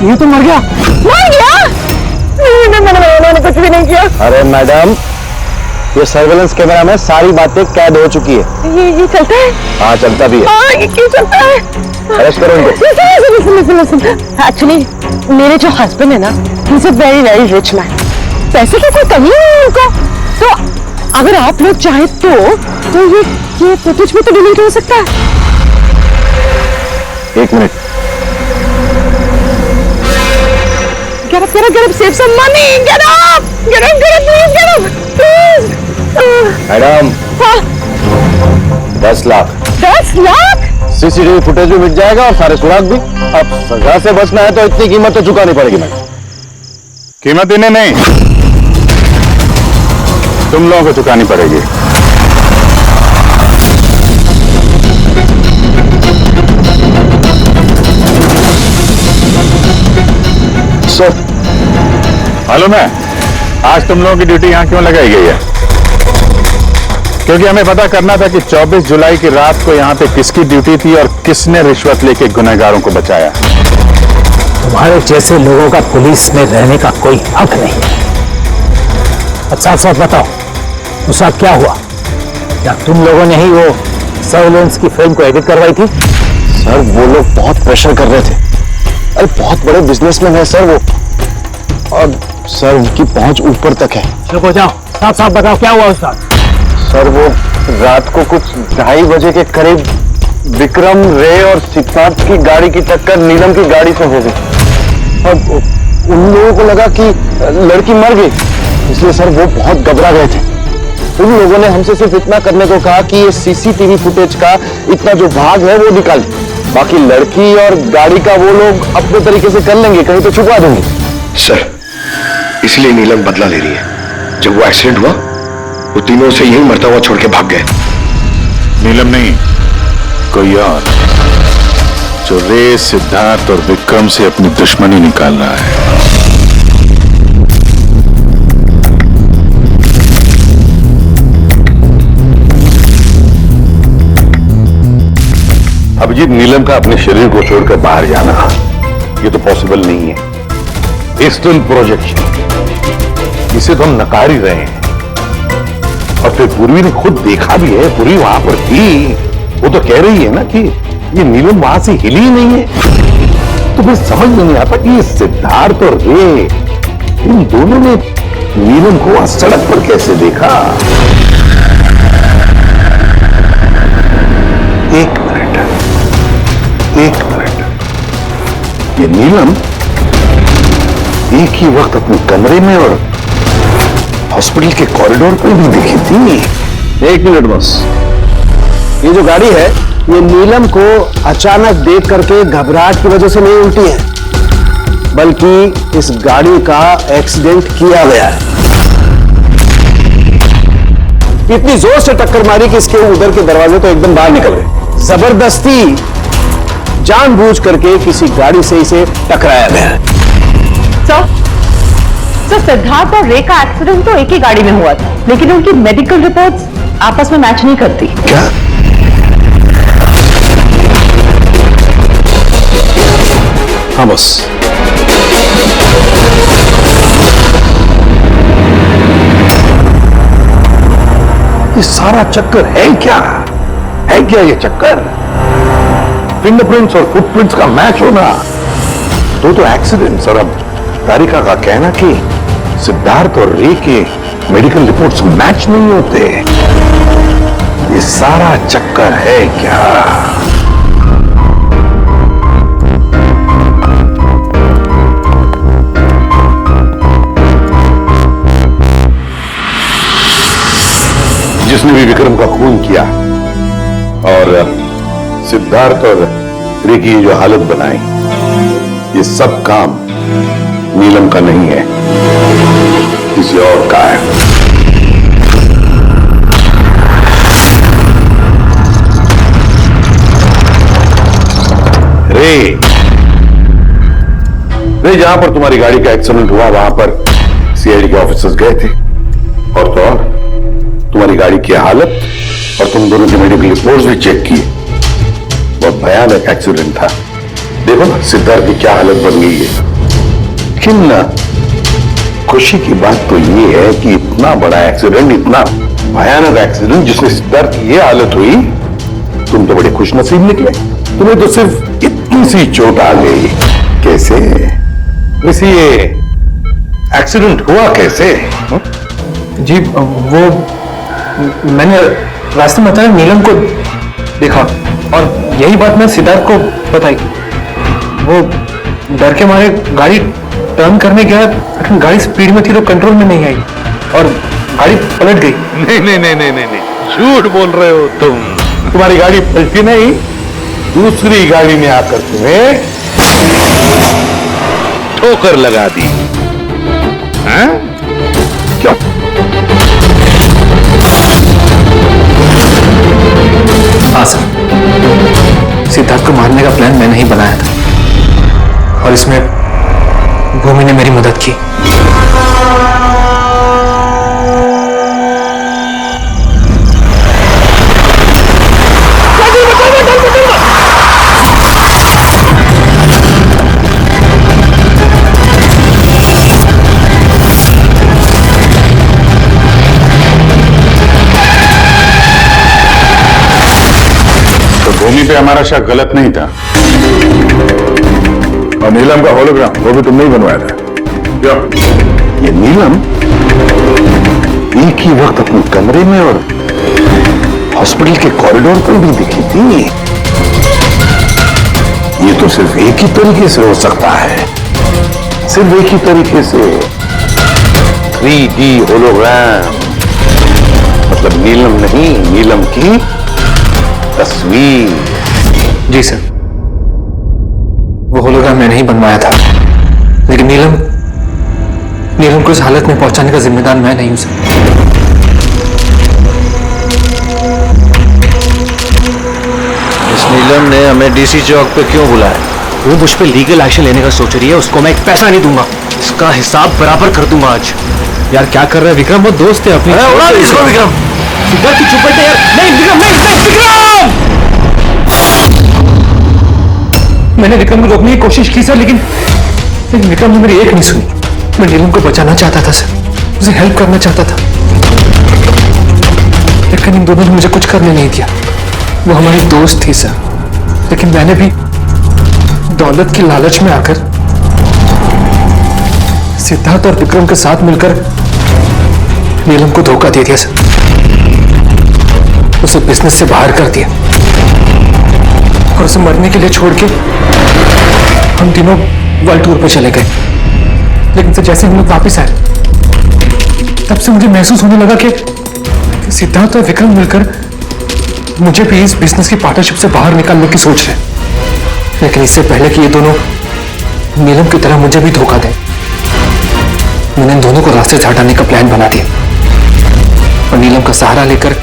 ये तो मर गया। मर गया? मैंने कुछ भी नहीं किया। अरे मैडम, ये सर्वेलेंस कैमरा में सारी बातें कैद हो चुकी है। ये चलता है? हाँ, चलता भी है। हाँ, ये क्यों चलता है? अरेस्ट करो इनको। एक्चुअली मेरे जो हस्बैंड है ना, he is a very very rich man. पैसे की कोई कमी नहीं है उनको। तो अगर आप लोग चाहे तो ये फुटेज भी तो डिलीट हो सकता है। एक minute. Get up, save some money. Get up, please. Madam, 10 lakh. 10 lakh? CCTV footage भी मिट जाएगा और सारे सुराग भी। अब सजा से बचना है तो इतनी कीमत तो चुकानी पड़ेगी मैडम। कीमत इन्हें नहीं, तुम लोगों को चुकानी पड़ेगी। सर, मालूम है आज तुम लोगों की ड्यूटी यहां क्यों लगाई गई है? क्योंकि हमें पता करना था कि 24 जुलाई की रात को यहां पे किसकी ड्यूटी थी और किसने रिश्वत लेके गुनहगारों को बचाया। तुम्हारे जैसे लोगों का पुलिस में रहने का कोई हक नहीं है। अब साथ साथ बताओ, उस रात क्या हुआ? क्या तुम लोगों ने ही वो सर्वेलेंस की फिल्म को एडिट करवाई थी? सर, वो लोग बहुत प्रेशर कर रहे थे। अरे बहुत बड़े बिजनेसमैन है सर वो, और सर उनकी पहुंच ऊपर तक है। चुप हो जाओ, साफ साफ बताओ क्या हुआ उस रात? सर, वो रात को कुछ 2:30 बजे के करीब विक्रम, रे और सिद्धार्थ की गाड़ी की टक्कर नीलम की गाड़ी से हो गई और उन लोगों को लगा कि लड़की मर गई, इसलिए सर वो बहुत घबरा गए थे। उन लोगों ने हमसे सिर्फ इतना करने को कहा कि ये सीसीटीवी फुटेज का इतना जो भाग है वो निकाल, बाकी लड़की और गाड़ी का वो लोग अपने तरीके से कर लेंगे, कहीं तो छुपा देंगे। सर, इसलिए नीलम बदला ले रही है। जब वो एक्सीडेंट हुआ, वो तीनों से यही मरता हुआ छोड़ के भाग गए। नीलम नहीं, कोई और, जो रे, सिद्धार्थ और विक्रम से अपनी दुश्मनी निकाल रहा है। अभिजीत, नीलम का अपने शरीर को छोड़कर बाहर जाना ये तो पॉसिबल नहीं है। एक्सटर्नल प्रोजेक्शन इसे तो हम नकार ही रहे हैं। और फिर पूर्वी ने खुद देखा भी है, पूर्वी वहां पर थी, वो तो कह रही है ना कि ये नीलम वहां से हिली ही नहीं है। तो फिर समझ में नहीं आता कि ये सिद्धार्थ और रे, इन दोनों ने नीलम को वहां सड़क पर कैसे देखा। एक मिनट, ये नीलम एक ही वक्त अपने कमरे में और हॉस्पिटल के कॉरिडोर पर भी दिखी थी। एक मिनट बस, ये जो गाड़ी है ये नीलम को अचानक देख करके घबराहट की वजह से नहीं उल्टी है, बल्कि इस गाड़ी का एक्सीडेंट किया गया है। इतनी जोर से टक्कर मारी कि इसके उधर के दरवाजे तो एकदम बाहर निकल गए। जबरदस्ती जानबूझ करके किसी गाड़ी से इसे टकराया गया है। सर, सिद्धार्थ और रे का एक्सीडेंट तो एक ही गाड़ी में हुआ था, लेकिन उनकी मेडिकल रिपोर्ट्स आपस में मैच नहीं करती। क्या? हाँ बस, ये सारा चक्कर है क्या? है क्या ये चक्कर? फिंगरप्रिंट्स और फुटप्रिंट्स का मैच होना, तो एक्सीडेंट्स। और अब तारिका का कहना कि सिद्धार्थ और रे के मेडिकल रिपोर्ट्स मैच नहीं होते। ये सारा चक्कर है क्या? जिसने भी विक्रम का खून किया और सिद्धार्थ और रे की जो हालत बनाई, ये सब काम नीलम का नहीं है, किसी और का है। रे जहां पर तुम्हारी गाड़ी का एक्सीडेंट हुआ वहां पर सीआईडी के ऑफिसर्स गए थे, और तो और तुम्हारी गाड़ी की हालत और तुम दोनों की मेडिकल रिपोर्ट्स भी चेक किए। बहुत भयानक एक्सीडेंट था। देखो ना सिद्धार्थ की क्या हालत बन गई है। लेकिन खुशी की बात तो ये है कि इतना बड़ा एक्सीडेंट, इतना भयानक एक्सीडेंट जिसमें सिद्धार्थ की ये हालत हुई, तुम तो बड़े खुशनसीब निकले। तुम्हें तो सिर्फ इतनी सी चोट आ गई। कैसे? वैसे ये एक्सीडेंट हुआ कैसे? जी वो मैंने रास्ते में बताया, नीलम को देखा और यही बात मैं सिद्धार्थ को बताई। वो डर के मारे गाड़ी टर्न करने गया, लेकिन गाड़ी स्पीड में थी तो कंट्रोल में नहीं आई और गाड़ी पलट गई। नहीं, झूठ बोल रहे हो तुम। तुम्हारी गाड़ी पलटी नहीं, दूसरी गाड़ी में आकर तुम्हें ठोकर लगा दी। हैं? क्यों? हाँ सर, सिद्धार्थ को मारने का प्लान मैंने ही बनाया था और इसमें भूमि ने मेरी मदद की। भूमि पे हमारा शक गलत नहीं था, और नीलम का होलोग्राम वो भी तुमने ही बनवाया था। क्यों? ये नीलम एक ही वक्त अपने कमरे में और हॉस्पिटल के कॉरिडोर पर भी दिखी थी। ये तो सिर्फ एक ही तरीके से हो सकता है, सिर्फ एक ही तरीके से। 3D होलोग्राम, मतलब नीलम नहीं, नीलम की तस्वीर। जी सर, वो होलोग्राम मैंने ही बनवाया था, लेकिन नीलम को इस हालत में पहुंचाने का जिम्मेदार मैं नहीं हूं सर। इस नीलम ने हमें डीसी चौक पे क्यों बुलाया? वो मुझ पे लीगल एक्शन लेने का सोच रही है, उसको मैं एक पैसा नहीं दूंगा, इसका हिसाब बराबर कर दूंगा आज। यार क्या कर रहे हैं विक्रम, वो दोस्त है अपनी। उड़ा दे इसको विक्रम। सिद्धार्थ की चुप्पट है यार। नहीं विक्रम, नहीं विक्रम। मैंने विक्रम को रोकने की कोशिश की सर, लेकिन विक्रम ने मेरी एक नहीं सुनी। मैं नीलम को बचाना चाहता था सर, उसे हेल्प करना चाहता था, लेकिन इन दोनों ने मुझे कुछ करने नहीं दिया। वो हमारी दोस्त थी सर, लेकिन मैंने भी दौलत की लालच में आकर सिद्धार्थ और विक्रम के साथ मिलकर नीलम को धोखा दे दिया सर। उसे बिजनेस से बाहर कर दिया और उसे मरने के लिए छोड़ के हम तीनों वर्ल्ड टूर पर चले गए। लेकिन सर जैसे हम लोग वापिस आए, तब से मुझे महसूस होने लगा कि सिद्धार्थ और विक्रम मिलकर मुझे भी इस बिजनेस की पार्टनरशिप से बाहर निकालने की सोच रहे हैं। लेकिन इससे पहले कि ये दोनों नीलम की तरह मुझे भी धोखा दें, मैंने इन दोनों को रास्ते से हटाने का प्लान बना दिया और नीलम का सहारा लेकर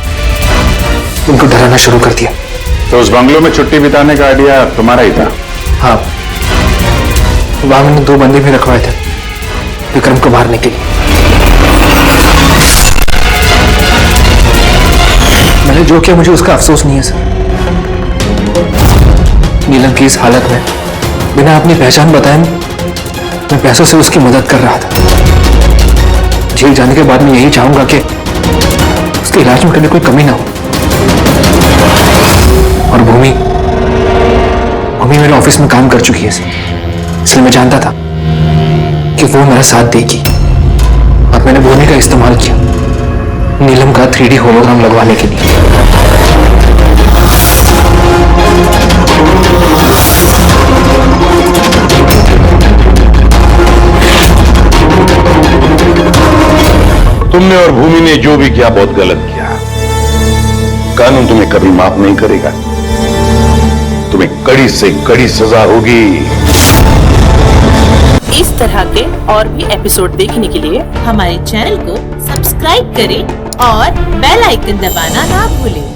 उनको डराना शुरू कर दिया। तो उस बंगलों में छुट्टी बिताने का आइडिया तुम्हारा ही था? हाँ, वहां मैंने 2 बंदे भी रखवाए थे विक्रम को मारने के लिए। मैंने जो किया मुझे उसका अफसोस नहीं है सर। नीलम की इस हालत में बिना अपनी पहचान बताए मैं पैसों से उसकी मदद कर रहा था। जेल जाने के बाद मैं यही चाहूंगा कि उसके इलाज में कभी कोई कमी ना हो। और भूमि मेरे ऑफिस में काम कर चुकी है सर, इसलिए मैं जानता था कि वो मेरा साथ देगी और मैंने भूमि का इस्तेमाल किया नीलम का 3D होलोग्राम लगवाने के लिए। तुमने और भूमि ने जो भी किया बहुत गलत किया। कानून तुम्हें कभी माफ नहीं करेगा, तुम्हें कड़ी से कड़ी सजा होगी। इस तरह के और भी एपिसोड देखने के लिए हमारे चैनल को सब्सक्राइब करें और बेल आइकन दबाना ना भूलें।